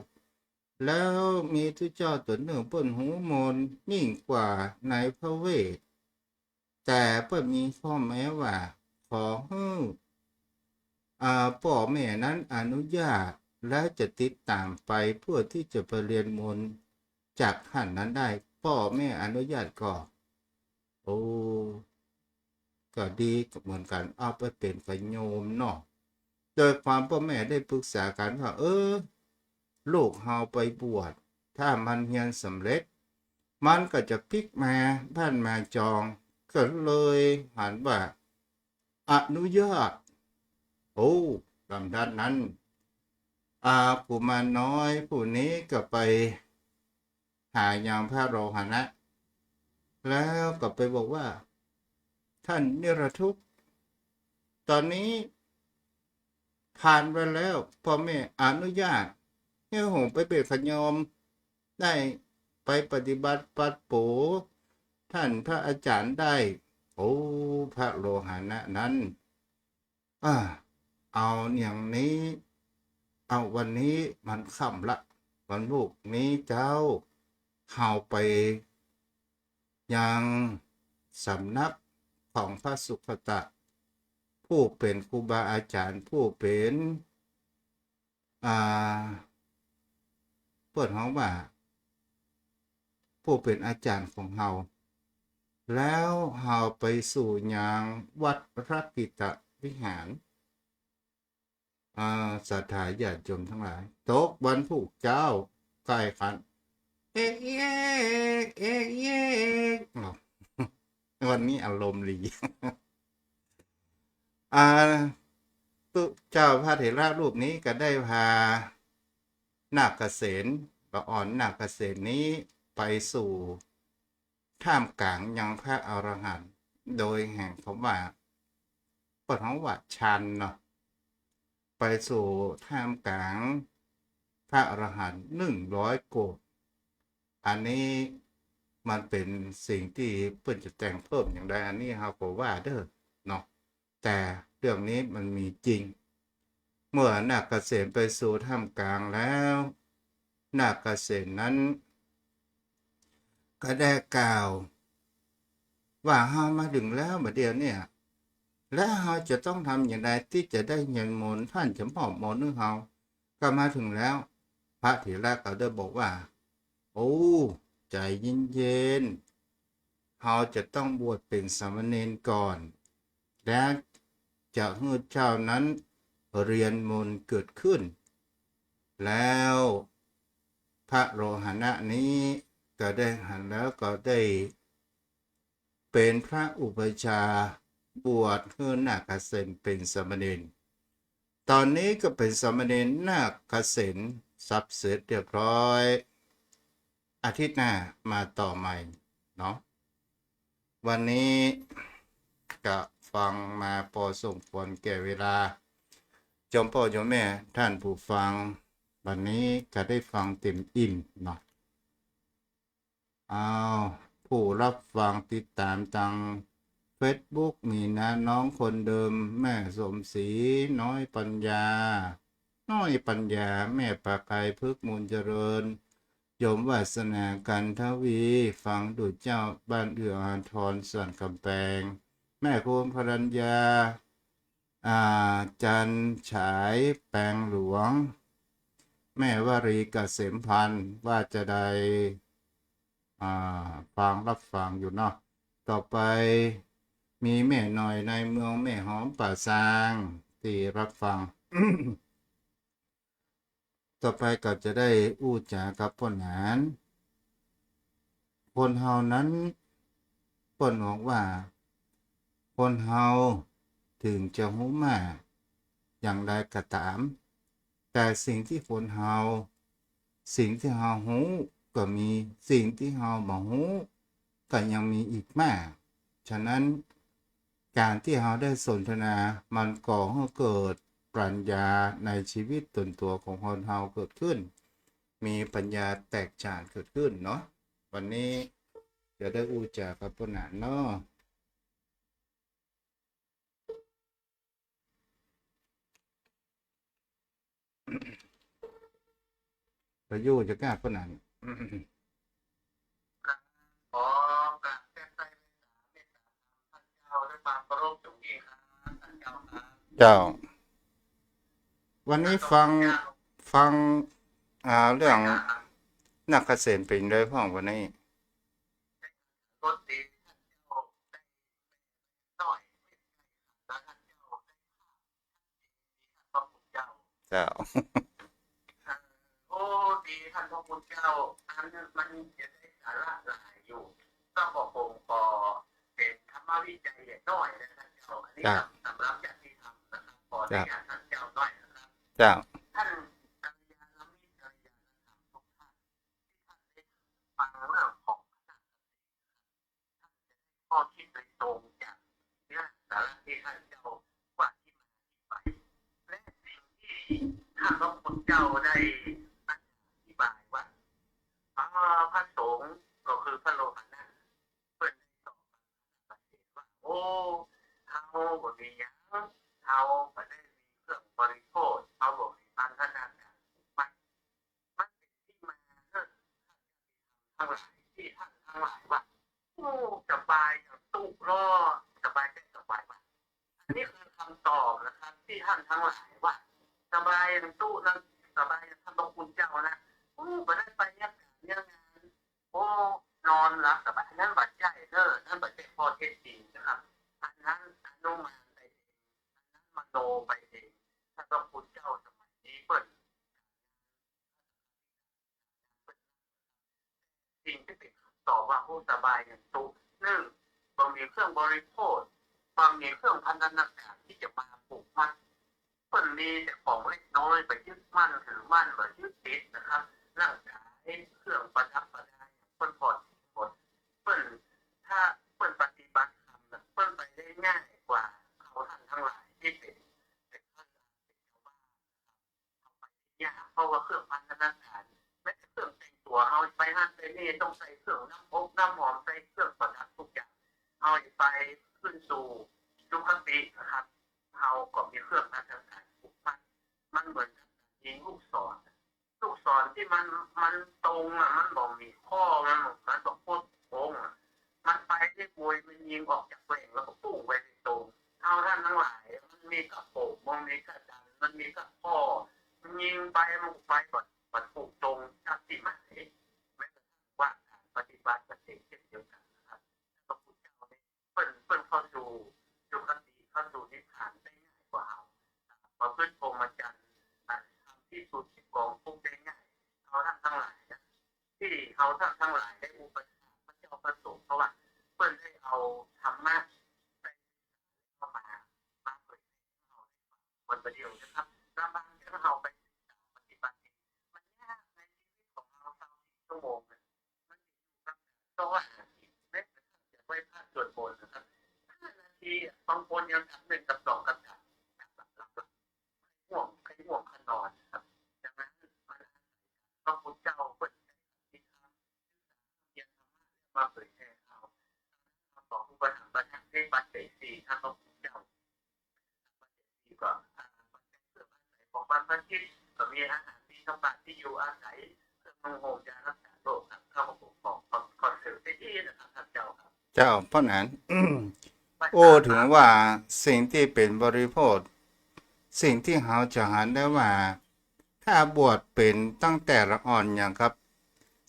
มีทุกเจ้าตนหนึ่งเพิ่นหูมนยิ่งกว่าในพระเวทแต่เพิ่นมีข้อแม้ว่าขอให้พ่อแม่นั้นอนุญาตและจะติดตามไปเพื่อที่จะไปเรียนมนต์จากท่านนั้นได้พ่อแม่อนุญาตก็โอ้ก็ดีเหมือนกันเอาไปเป็นกโยมเนาะโดยความพ่อแม่ได้ปรึกษากันว่าลูกเฮาไปบวชถ้ามันเรียนสำเร็จมันก็จะพลิกมาบ้านมาจองก็เลยหันว่าอนุญาตโอ้ลำดับนั้นกุมารน้อยผู้นี้ก็ไปหาอย่างพระโรหณะแล้วก็ไปบอกว่าท่านนิรทุกข์ตอนนี้ผ่านไปแล้วพ่อแม่อนุญาตให้ผมไปเป็นขยมได้ไปปฏิบัติปัดโปท่านพระอาจารย์ได้โอ้พระโลหณะนั้นเอาอย่างนี้เอาวันนี้มันค่ำละวันลูกนี้เจ้าเข้าไปยังสำนักของพระสุคตะผู้เป็นครูบาอาจารย์ผู้เป็นเปิดห้องว่าผู้เป็นอาจารย์ของเฮาแล้วเฮาไปสู่ยังวัดพระกิตวิหารศรัทธาญาติโยมทั้งหลายตกวันผูกเจ้าใกล้กันเอ๊ะเอ๊ะเอ๊ะเอ๊ะวันนี้อารมณ์ดีตุเจ้าพระเถระรูปนี้ก็ได้พานาคเษนประอ่อนนาคเษนนี้ไปสู่ท่ามกลางยังพระอรหันต์โดยแห่งคำว่าเปิดห้องว่าชันเนาะไปสู่ท่ามกลางพระอรหันต์100 โกฏ อันนี้มันเป็นสิ่งที่เพื่อนจะแต่งเพิ่มอย่างไรอันนี้เราก็ว่าเด้อเนาะแต่เรื่องนี้มันมีจริงเมื่อนาคเกษมไปสู่ท่ามกลางแล้วนาคเกษมนั้นก็ได้กล่าวว่าเฮามาถึงแล้วบัดเดียวเนี่ยและเฮาจะต้องทำอย่างไรที่จะได้เงินมนต์ท่านจะมอบมนต์ให้เฮาก็มาถึงแล้วพระเถระก็ได้บอกว่าโอ้ใจเย็นๆเฮาจะต้องบวชเป็นสามเณรก่อนและจะให้เจ้านั้นเรียนมนต์เกิดขึ้นแล้วพระโรหณะนี้ก็ได้หันแล้วก็ได้เป็นพระอุปชาบวชให้นาคเกษณเป็นสามเณรตอนนี้ก็เป็นสามเณรนาคเกษณสับเสร็จเรียบร้อยอาทิตย์หน้ามาต่อใหม่เนาะวันนี้ก็ฟังมาพอสมควรแก่เวลาจอมพ่อจอมแม่ท่านผู้ฟังวันนี้ก็ได้ฟังเต็มอิ่มเนาะผู้รับฟังติดตามทาง Facebook มีนะน้องคนเดิมแม่สมศรีน้อยปัญญาแม่ปากไก่พึกษ์มูลเจริญโยมวาสนากันทวีฟังดูเจ้าบ้านเอื้ออาทรส่วนกำแพงแม่โคมพรัญญาจันฉายแปลงหลวงแม่วรีเกษมพันธ์ว่าจะได้ฟังรับฟังอยู่เนาะต่อไปมีแม่หน่อยในเมืองแม่หอมป่าซางที่รับฟัง ต่อไปก็จะได้อู้จากับพ่นหารคนเฮานั้นพ่นบอกว่าคนเฮาถึงจะหู้มากอย่างใดก็ตามแต่สิ่งที่คนเฮาหู้ก็มีสิ่งที่เฮาบ่หู้ก็ยังมีอีกมากฉะนั้นการที่เฮาได้สนทนามันก่อให้เกิดปรัชญาในชีวิตตนตัวของคนเฮาเกิดขึ้นมีปัญญาแตกฉานเกิดขึ้นเนาะวันนี้จะได้อู้จากับพ่อหนานเนาะประโยชน์จะกล้าพ่อหนานขอการแก้ไขเมตตาท่านเจ้าด้วยความเคารพจงมีครับท่านเจ้าครับเจ้าวันนี้ฟังเจ้าเรื่องครับนักเกษตรเป็นเลยพ่อวันนี้รถดีท่านเจ้าได้หน่อยแล้วท่านเจ้าได้พระคุณเจ้าเจ้า โอ้ดีท่านพระคุณเจ้าอันมันจะได้สาระหลายอยู่ก็บอกผมขอเป็นธรรมวิจัยหน่อยนะท่านเจ้าอันนี้สำหรับญาติธรรมนะครับขออนุญาตท่านเจ้าหน่อยนะครับเจ้าท่านกัลยาณมิตรกัลยาณธรรมทุกท่านที่ท่านได้ฟังเรื่องของท่านข้อคิดโดยตรงจากเนื้อสาระที่ท่านเจ้าว่าที่มาที่ไปและสิ่งที่ท่านพระคุณเจ้าได้อธิบายว่าพระสงฆ์ก็คือพระโลหะนะเพื่อนได้ตอบปฏิเสธว่าโอ้เท้าบ่มีหยังเท้าบ่ได้มีเครื่องบริโภคเท้าบ่มีพันธนาการมันเป็นที่มาเรื่องทั้งหลายที่ท่านทั้งหลายว่าโอ้สบายอย่างตู้รอสบายใจสบายว่าอันนี้คือคำตอบนะครับที่ท่านทั้งหลายว่าสบายอย่างตู้นั้นสบายอย่างท่านพระคุณเจ้านะโอ้บ่ได้ไปเนี่ยการเนี่ยงานโอ้นอนหลับสบายนั่นบัดใจเด้อนั่นบัดใจพอเท็จจริงนะครับอันนั้นอนุมานไปเองอันนั้นมโนไปเองท่านพระคุณเจ้าสมัยนี้เปิดสิ่งที่เป็นคำตอบว่าผู้สบายอย่างตู้หนึ่งบางมีเครื่องบริโภคบางมีเครื่องพันธนาการที่จะมาปลูกมัดเปิดมีแต่ของเล็กน้อยไปยึดมั่นถือมั่นไปยึดติดนะครับร่างกายเครื่องประดับประดาอย่างเปิ้นพอดหมดเปิ้นถ้าเปิ้นปฏิบัติธรรมเปิ้นไปได้ง่ายกว่าเขาท่านทั้งหลายที่เป็นข้าราชการเป็นชาวบ้านทำไปยากเพราะว่าเครื่องพันธนาการแม้แต่เครื่องแต่งตัวเขาไป หันไปนี่ต้องใส่เครื่องน้ำอบน้ำหอมใส่เครื่องประดับทุกอย่างเอาไปขึ้นสู่จุคตินะครับเอาก็มีเครื่องพัฒนาผูกมันเหมือนกับยิงลูกศรที่มันตรงอ่ะมันบอกมีข้อมันบอกโคตรโค้งอ่ะมันไปที่ปุยมันยิงออกจากแหว่งแล้วก็พุ่งไปที่ตรงเอาท่านทั้งหลายมันมีกระโปงมันมีกระดันมันมีกระข้อมันยิงไปมันไปก่อนถูกตรงจับที่หมายแม้กระทั่งว่าการปฏิบัติปฏิเช่นเดียวกันนะครับพระพุทธเจ้าเนี่ยเปิ้นเข้าสู่จุคติเข้าสู่นิพพานได้ง่ายกว่าเราประพฤติพรหมจรรย์ทำที่สุดที่กองทุกข์ได้ง่ายเขาท่านทั้งหลายนะที่เขาท่านทั้งหลายได้อุปถัมภ์พระเจ้าประสงค์เพราะว่าเปิ้นได้เอาธรรมะไปเข้ามาเผยแผ่ให้เราได้ฟังวันประเดียวนะครับลำบากที่เราไปปฏิบัติมันยากในชีวิตของเรา24 ชั่วโมงมันอยู่กับตัวแม้กระทั่งจะไหว้พระสวดมนต์นะครับ5 นาทีบางคนยังทำ1 กับ 2 กับ3ห่วงใครห่วงขนอนครับดังนั้นมันพระพุทธเจ้าเปิดใจที่ทำเรียนธรรมะมาเผยแผ่เราบอกอุปถัมภ์ประทับให้ปัจจัย4ถ้าพระพุทธเจ้าปัจจัย4ก็ปัจจัยเครื่องอาศัยของบรรพชิตก็มีอาหารมีสมบัติที่อยู่อาศัยเครื่องนุ่งห่มยารักษาโรคครับเข้ามาปกป้องคอนเสิร์ตได้ดีนะครับท่านเจ้าครับ เจ้าพ่อนั้น โอ้ถึงว่าสิ่งที่เป็นบริโภคสิ่งที่เราจะหันได้ว่า ถ้าบวชเป็นตั้งแต่ละอ่อนอย่างครับ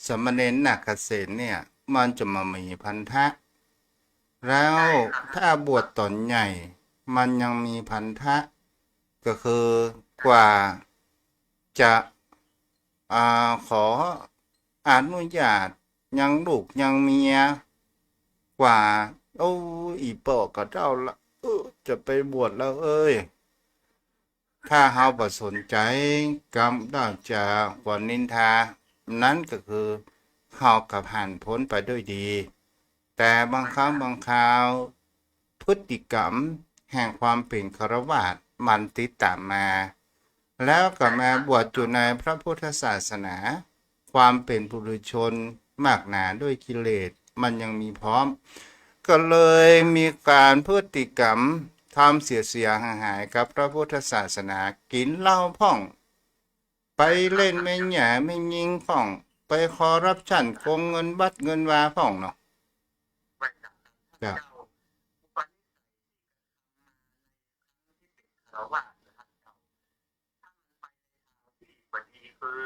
สมณเณรนาคเสนเนี่ย มันจะมามีพันธะ แล้วถ้าบวชตอนใหญ่ มันยังมีพันธะ ก็คือกว่าจะขออนุญาตยังลูกยังเมีย กว่าโอ้อีปอก็เจ้าละจะไปบวชแล้วเอ้ย ถ้าเฮาบ่สนใจกรรมได้จะกว่านินทา นั้นก็คือเฮากับผ่านพ้นไปด้วยดี แต่บางครั้งบางคราวพฤติกรรมแห่งความเป็นฆราวาสมันติดตามมา แล้วก็มาบวชอยู่ในพระพุทธศาสนา ความเป็นปุถุชนมากหนาด้วยกิเลสมันยังมีพร้อม ก็เลยมีการพฤติกรรมทำเสียหายกับพระพุทธศาสนากินเหล้าพ่อง ไปเล่นไม่หย่าไม่ยิงพ่อง ไปคอร์รัปชันโกงเงินบัตรเงินวาพ่องเนาะ ไม่จากนั้นท่านเจ้าอุปนิสัยที่เป็นคารวะนะครับเจ้าถ้ามันไปในทางที่บดีคือ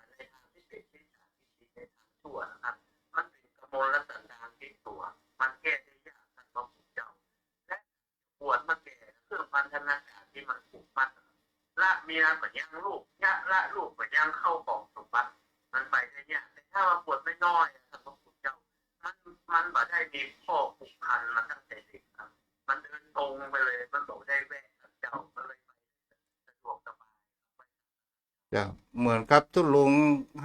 ในทางที่เป็นที่สาที่ในทางชั่วนะครับมันเป็นกมลสันดานที่ตัวมันแก้ได้ยากท่านพระพุทธเจ้าและปวดมาแก่เครื่องพันธนาการที่มันผูกมัดละเมียก็ยังลูกละลูกก็ยังเข้าของสมบัติมันไปได้ยากแต่ถ้าว่าปวดไม่น้อยท่านพระพุทธเจ้ามันบ่ได้มีข้อผูกพันมาตั้งแต่เด็กครับมันเดินตรงไปเลยมันบอกได้แวะกับเจ้าก็เลยไปสะดวกสบาย จะเหมือนกับทุลุง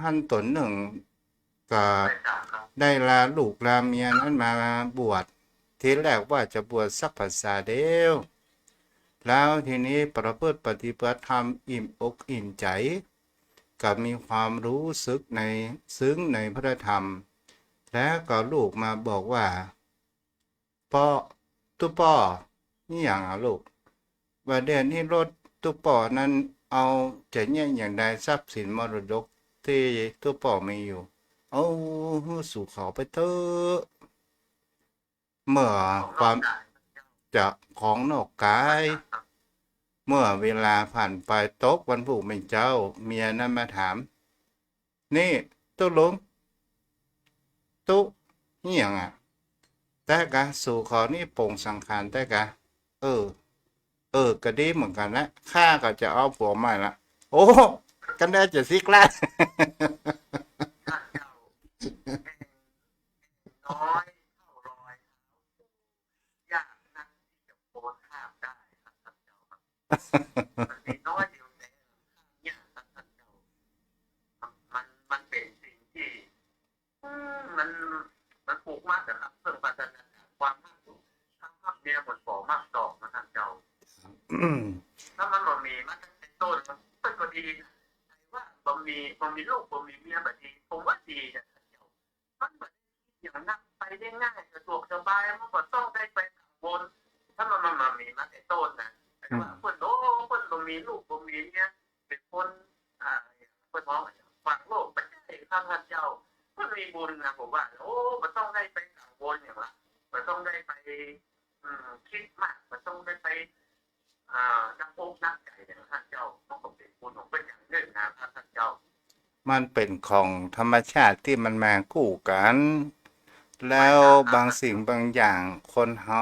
หั่นตนหนึ่งก็ ไปจากครับ ได้ลาลูกลาเมียนั้นมาบวชทีแรกว่าจะบวชสักพรรษาเดียวแล้วทีนี้ประพฤติปฏิบัติธรรมอิ่มอกอิ่มใจกับมีความรู้สึกในซึ้งในพระธรรม แล้วก็ลูกมาบอกว่าพ่อตุ๊ป่อนี่อย่างอ่ะลูกว่าเดือนนี้รถตุ๊ป่อนั้นเอาจะเนี่ยอย่างใดทรัพย์สินมรดกที่ตุ๊ป่อมีอยู่เอาสู่เขาไปเถอะเมื่อความจะของนอกกาย เมื่อเวลาผ่านไปตกวันผูกเป็นเจ้า เมียนั้นมาถาม นี่ตุ๊ลุงตุ๊นี่อย่างอ่ะ แต่กะสู่ขอนี่โปร่งสังขารแต่กะเออ ก็ดีเหมือนกันนะข้าก็จะเอาผัวใหม่ละโอ้กันได้จะซิกแล้ว ท่านเจ้าน้อยเท่ารอยยากนักที่จะโอนข้ามได้ครับท่านเจ้ามันมีน้อยเดียวแต่ข้ามยากครับท่านเจ้ามันเป็นสิ่งที่มันผูกมัดนะครับเพื่อพัฒนาความมากสุขทั้งภาพเมียหมดบ่อมากดอกนะท่านเจ้าถ้ามันบ่มีมาตั้งแต่ต้นมันก็ดีนะไอ้ว่าบ่มี มันมีลูกมันมีเมียแบบนี้ผมว่าดีนะท่านเจ้ามันแบบอย่างนั้นไปได้ง่ายสะดวกสบายมันก็ต้องได้ไปกังวลถ้ามันมีมาแต่ต้นนะแต่ว่าคนโอ้คนบ่มีลูกบ่มีเมียเป็นคนคนมองฝังโลกไม่ใช่ครับท่านเจ้ามันมีบุญนะผมว่าโอ้มันต้องได้ไปกังวลอย่างละมันต้องได้ไปคิดมากมันต้องได้ไปนักอกนักใจอย่างท่านเจ้าต้องเป็นบุญของเป็นอย่างหนึ่งนะครับท่านเจ้ามันเป็นของธรรมชาติที่มันมาคู่กัน แล้วบางสิ่งบางอย่างคนเฮา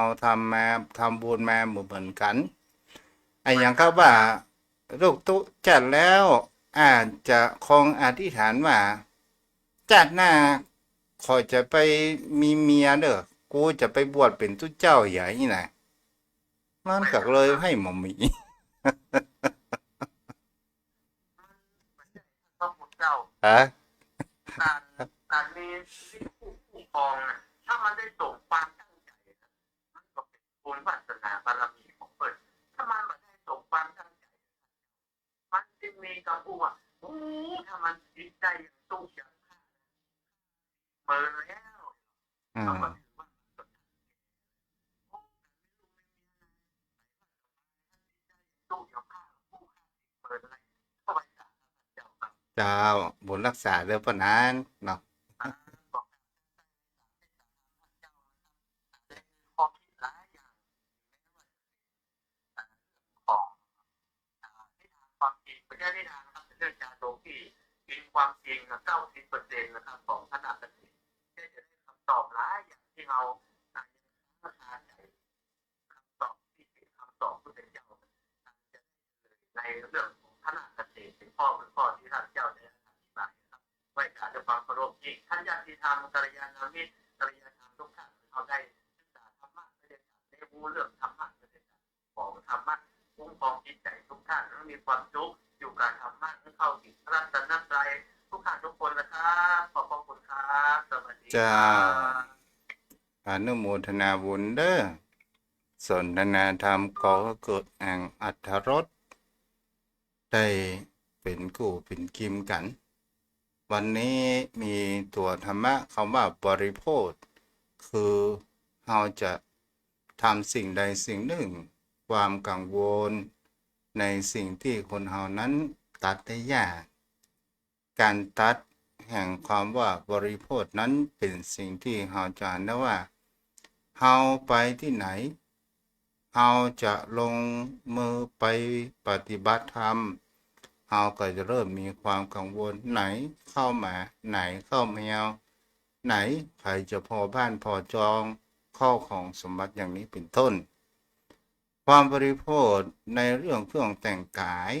ทำบุญมาเหมือนกันไอ้อย่างก็ว่าลูกตุจัดแล้วอาจจะคงอธิษฐานว่าจัดหน้าขอจะไปมีเมียเด้อกูจะไปบวชเป็นตุเจ้าใหญ่นี่นะมันก็เลยให้หมอมี ต้องบุญเจ้า ฮะ การมีที่คู่ครองนะถ้ามันได้ส่งความตั้งใจนะมันก็เป็นบุญวาสนาบารมีของเปิดถ้ามันไม่ได้ส่งความตั้งใจมันจะมีกระบวนถ้ามันจิตใจอย่างตู้อย่างเมินแล้วเขาก็ถือว่าตู้อย่างผ้าผู้ฆ่าเมินอะไรเข้าไปด่าเจ้าครับ เจ้าบุญรักษาเรื่องปานนั้นเนาะข้อคิดหลายอย่างของนิทานความจริงไม่ใช่นิทานนะครับเป็นเรื่องจาโดที่เป็นความจริงนะ90%นะครับของขนาดนี้จะได้คำตอบหลายอย่างที่เราอาจจะคาใจคำตอบที่เป็นคำตอบที่เป็นเจ้าจะในเรื่องของขนาดเกษตรเป็นข้อที่ท่านเจ้าได้อธิบายนะครับไว้การด้วยความเคารพยิ่งท่านญาติธรรมกัลยาณมิตรกัลยาณธรรมทุกท่านเขาได้ศึกษาธรรมะไม่ได้ได้รู้เรื่องธรรมะไม่ได้ของธรรมะคุ้มครองจิตใจทุกท่านมีความสุขอยู่การธรรมะเข้าถึงพระรัตนตรัยทุกท่านทุกคนนะครับขอบพระคุณครับสวัสดีค เจ้า รับ อนุโมทนาบุญเด้อสนทนาธรรมก็เกิดแห่งอัตถรสได้เป็นกู่เป็นกิมกัน วันนี้มีตัวธรรมะคำว่าบริโภค คือเราจะทำสิ่งใดสิ่งหนึ่ง ความกังวล ในสิ่งที่คนเฮานั้นตัดได้ยาก การตัดแห่งความว่าบริโภคนั้นเป็นสิ่งที่เราจะเห็นได้ว่าเราไปที่ไหนเราจะลงมือไปปฏิบัติธรรมเราก็จะเริ่มมีความกังวลไหนเข้ามาไหนเข้าแมวไหนใครจะพอบ้านพอจองข้อของสมบัติอย่างนี้เป็นต้น ความบริโภคในเรื่องเครื่องแต่งกาย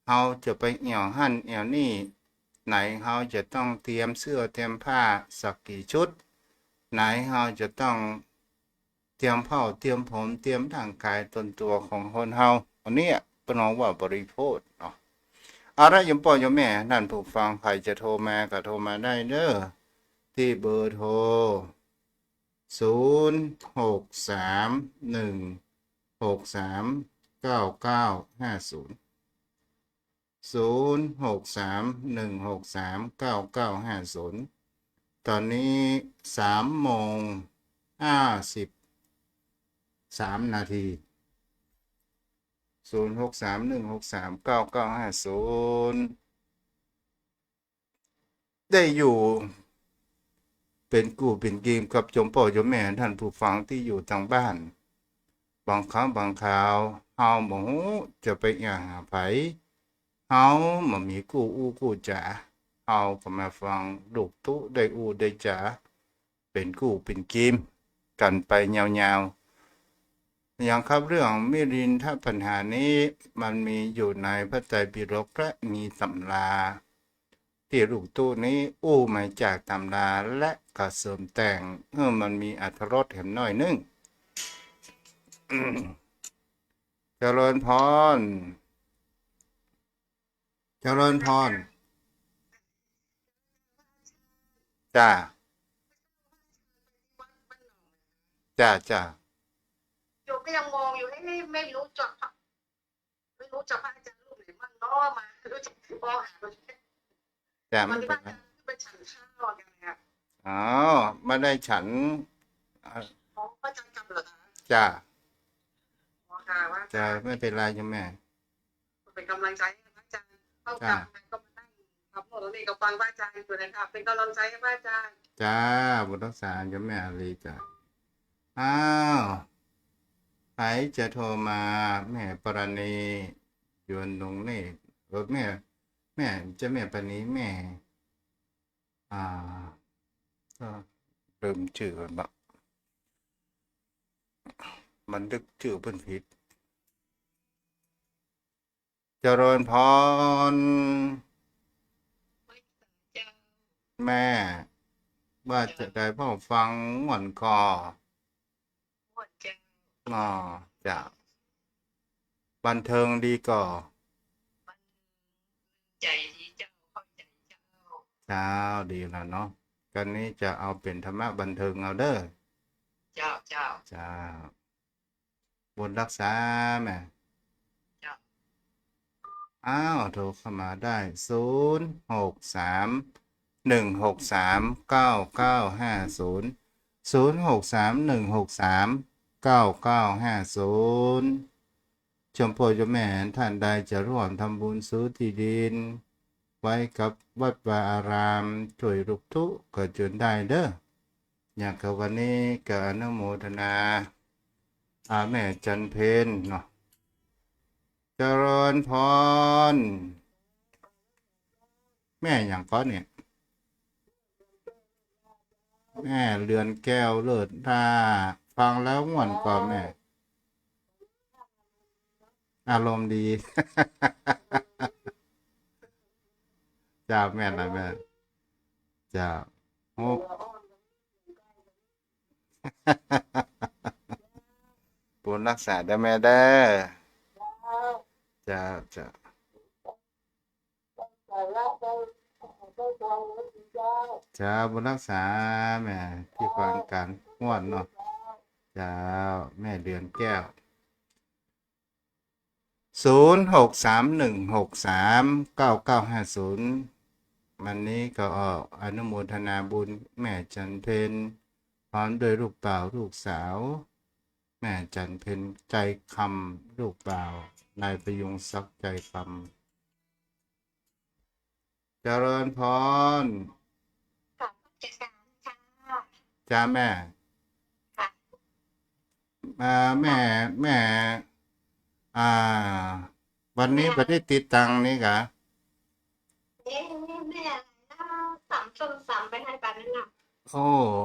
เราจะไปเอี่ยวหั่นเอี่ยวนี่ไหนเราจะต้องเตรียมเสื้อเตรียมผ้าสักกี่ชุดไหนเราจะต้องเตรียมผ้าเตรียมผมเตรียมร่างกายตนตัวของคนเฮาอันนี้เป็นน้องว่าบริโภคเนาะเอาละยมพ่อยมแม่นั่นผู้ฟังใครจะโทรมาก็โทรมาได้เด้อที่เบอร์โทร0631639950 0631639950ตอนนี้3:530631639950ได้อยู่เป็นกูเป็นเกมกับจมพ่อจมแม่ท่านผู้ฟังที่อยู่ทางบ้านบางครั้งบางคราวเฮาบ่ฮู้จะไปหยังหาไผเฮาบ่มีกู้อู้กู้จ๋าเฮาก็มาฟังลูกตุได้อู้ได้จ๋าเป็นกู้เป็นเกมกันไปยาวๆอย่างครับเรื่องมิรินถ้าปัญหานี้มันมีอยู่ในพระไตรปิฎกและมีตำราที่ลูกตู้นี้อู้มาจากตำราและก็เสริมแต่งมันมีอรรถรสเห็นน้อยนึง เจริญพรเจริญพรจ้าจ้าจ้า อยู่ก็ยังมองอยู่ไม่รู้จดไม่รู้จะพระอาจารย์รูปไหนมั่งเนาะมาไม่รู้จะมองหา จ้า วั ไม่ นที่ เป็น บ้าน ไร จะไปฉันข้าวกันนะครับ อ๋อไม่ได้ฉันอ่า อ๋อพระอาจารย์กลับเหรอคะ จ้า อ๋อค่ะว่าอา จ้า จารย์ ไม่เป็นไรจ้ะแม่ เป็นกำลังใจให้พระอาจารย์เข้ากลับก็มานั่งขับรถนี่ก็ฟังพระอาจารย์อยู่นะครับเป็นกำลังใจให้พระอาจารย์ จ้าบุตรรักษาจ้ะแม่อาลีจ้ะอ้าวใครจะโทรมาแม่ปราณียวนตรงนี่แม่จะแม่ปราณีแม่อ่าก็ลืมชื่อมันบะมันดึกชื่อเพิ่นผิดเจริญพร เจ้า แม่ว่าจะได้พ่อฟังม่วนคอ หมดเจ้า อ๋อจ้ะบันเทิงดีก่อ มันใจดีเจ้าเข้าใจเจ้า เช้าดีแล้วเนาะกันนี้จะเอาเป็นธรรมะบันเทิงเอาเด้อ เจ้าเจ้า จ้าบุญรักษาแม่ เจ้า อ้าวโทรเข้ามาได้063 163 9950 063 163 9950ชมพ่อเจ้าแม่ท่านใดจะร่วมทำบุญซื้อที่ดิน ไว้กับวัดวาอารามช่วยลูกทุกข์ก็เชิญได้เด้ออยากกับวันนี้ก็อนุโมทนาแม่จันเพญเนาะเจริญพร แม่อย่างก้อนเนี่ย แม่เรือนแก้วเลิศราฟังแล้วม่วนก่อนแม่ อารมณ์ดี จ้าแม่นะแม่จ้าโอ้ บุญรักษาได้แม่ได้อจ้าจ้าจ้าบุญรักษาแม่ที่ฟังกันม่วนเนาะจ้าแม่เดือนแก้ว0631639950วันนี้ก็ออกอนุโมทนาบุญแม่จันเพญพร้อมด้วยลูกเต่าลูกสาว แม่จันเพญใจคำลูกเปล่านายประยุงศักดิ์ใจคำเจริญพร ค่ะจะสามค่ะ จ้าแม่ ค่ะ แม่อ่า วันนี้ไม่ได้ติดตังค์นี่กะ แม่อะไรนะสามส้มสามไปให้ปานนั่นน่ะ โอ้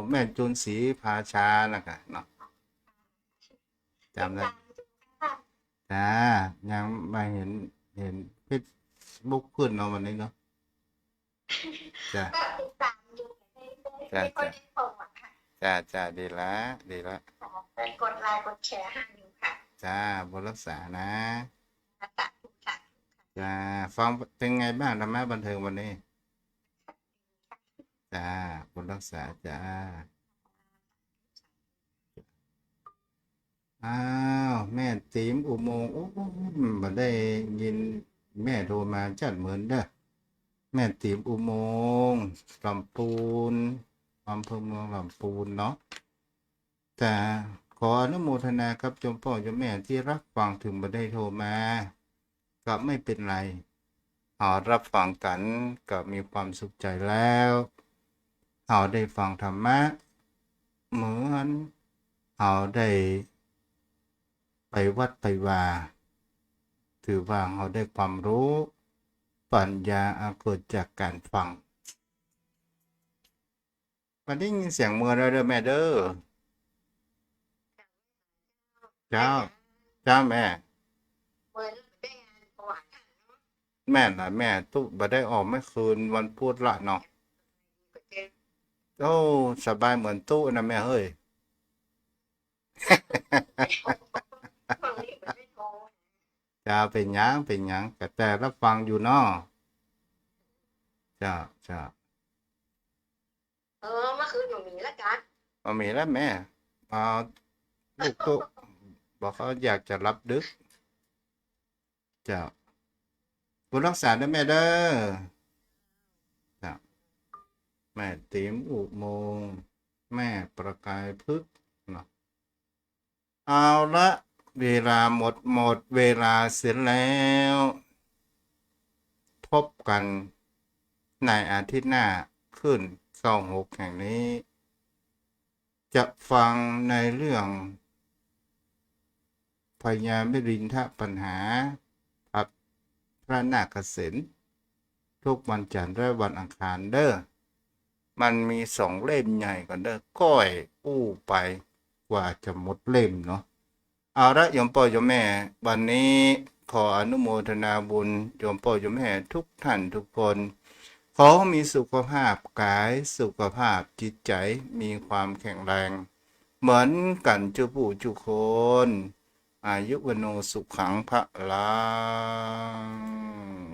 แม่จุนศรีพาชานะคะเนาะจำได้ ค่ะ จ้ายังไม่เห็นเฟซบุ๊กขึ้นเนาะวันนี้เนาะจ้า ก็ติดตามอยู่ไม่ค่อยได้ส่งอะค่ะ จ้าดีละดีละ ไปกดไลค์กดแชร์ให้อยู่ค่ะ จ้าบุญรักษานะ สาธุค่ะ จ้าฟังเป็นไงบ้างธรรมะบันเทิงวันนี้จ้าบุญรักษาจ้าอ้าวแม่ติ๋มอุโมงค์โอ้มาได้ยินแม่โทรมาจัดเหมือนเด้อแม่ติ๋มอุโมงค์ลำพูนอำเภอเมืองลำพูนเนาะแต่ขออนุโมทนาครับจมพ่อจมแม่ที่รับฟังถึงมาได้โทรมาก็ไม่เป็นไรรับฟังกันก็มีความสุขใจแล้วได้ฟังธรรมะเหมือนได้ไปวัดไปว่าถือว่าเราได้ความรู้ปัญญาเกิดจากการฟังวันนี้ยินเสียงมือแล้วเด้อแม่เด้อเจ้าแม่ เหมือนได้งานประวัติค่ะเนาะ แม่น่ะแม่ตุ๊บ่ได้ออกไม่คืนวันพุธละเนาะ ก็เจอ โอ้สบายเหมือนตู้นะแม่เฮ้ย บางทีมันไม่โทร จะเป็นหยังก็แต่รับฟังอยู่เนาะจ้า เมื่อคืนหนูหนีแล้วกัน เอามีแล้วแม่ลูกตุ๊บอกเขาอยากจะรับดึกจ้าบุญรักษาด้วยแม่เด้อ แม่ติ๋มอุโมงค์แม่ประกายพฤกษ์เนาะเอาละเวลาหมดเวลาเสร็จแล้ว พบกันในอาทิตย์หน้าขึ้น26แห่งนี้ จะฟังในเรื่องพญามิรินทปัญหาพระนาคเษนทุกวันจันทร์และวันอังคารเด้อมันมี2เล่มใหญ่ก่อนเด้อก้อยอู้ไปกว่าจะหมดเล่มเนาะเอาละโยมพ่อโยมแม่วันนี้ขออนุโมทนาบุญโยมพ่อโยมแม่ทุกท่านทุกคนขอมีสุขภาพกายสุขภาพจิตใจมีความแข็งแรงเหมือนกันเจ้าผู้ทุกคนอายุวโนสุขังพระลัง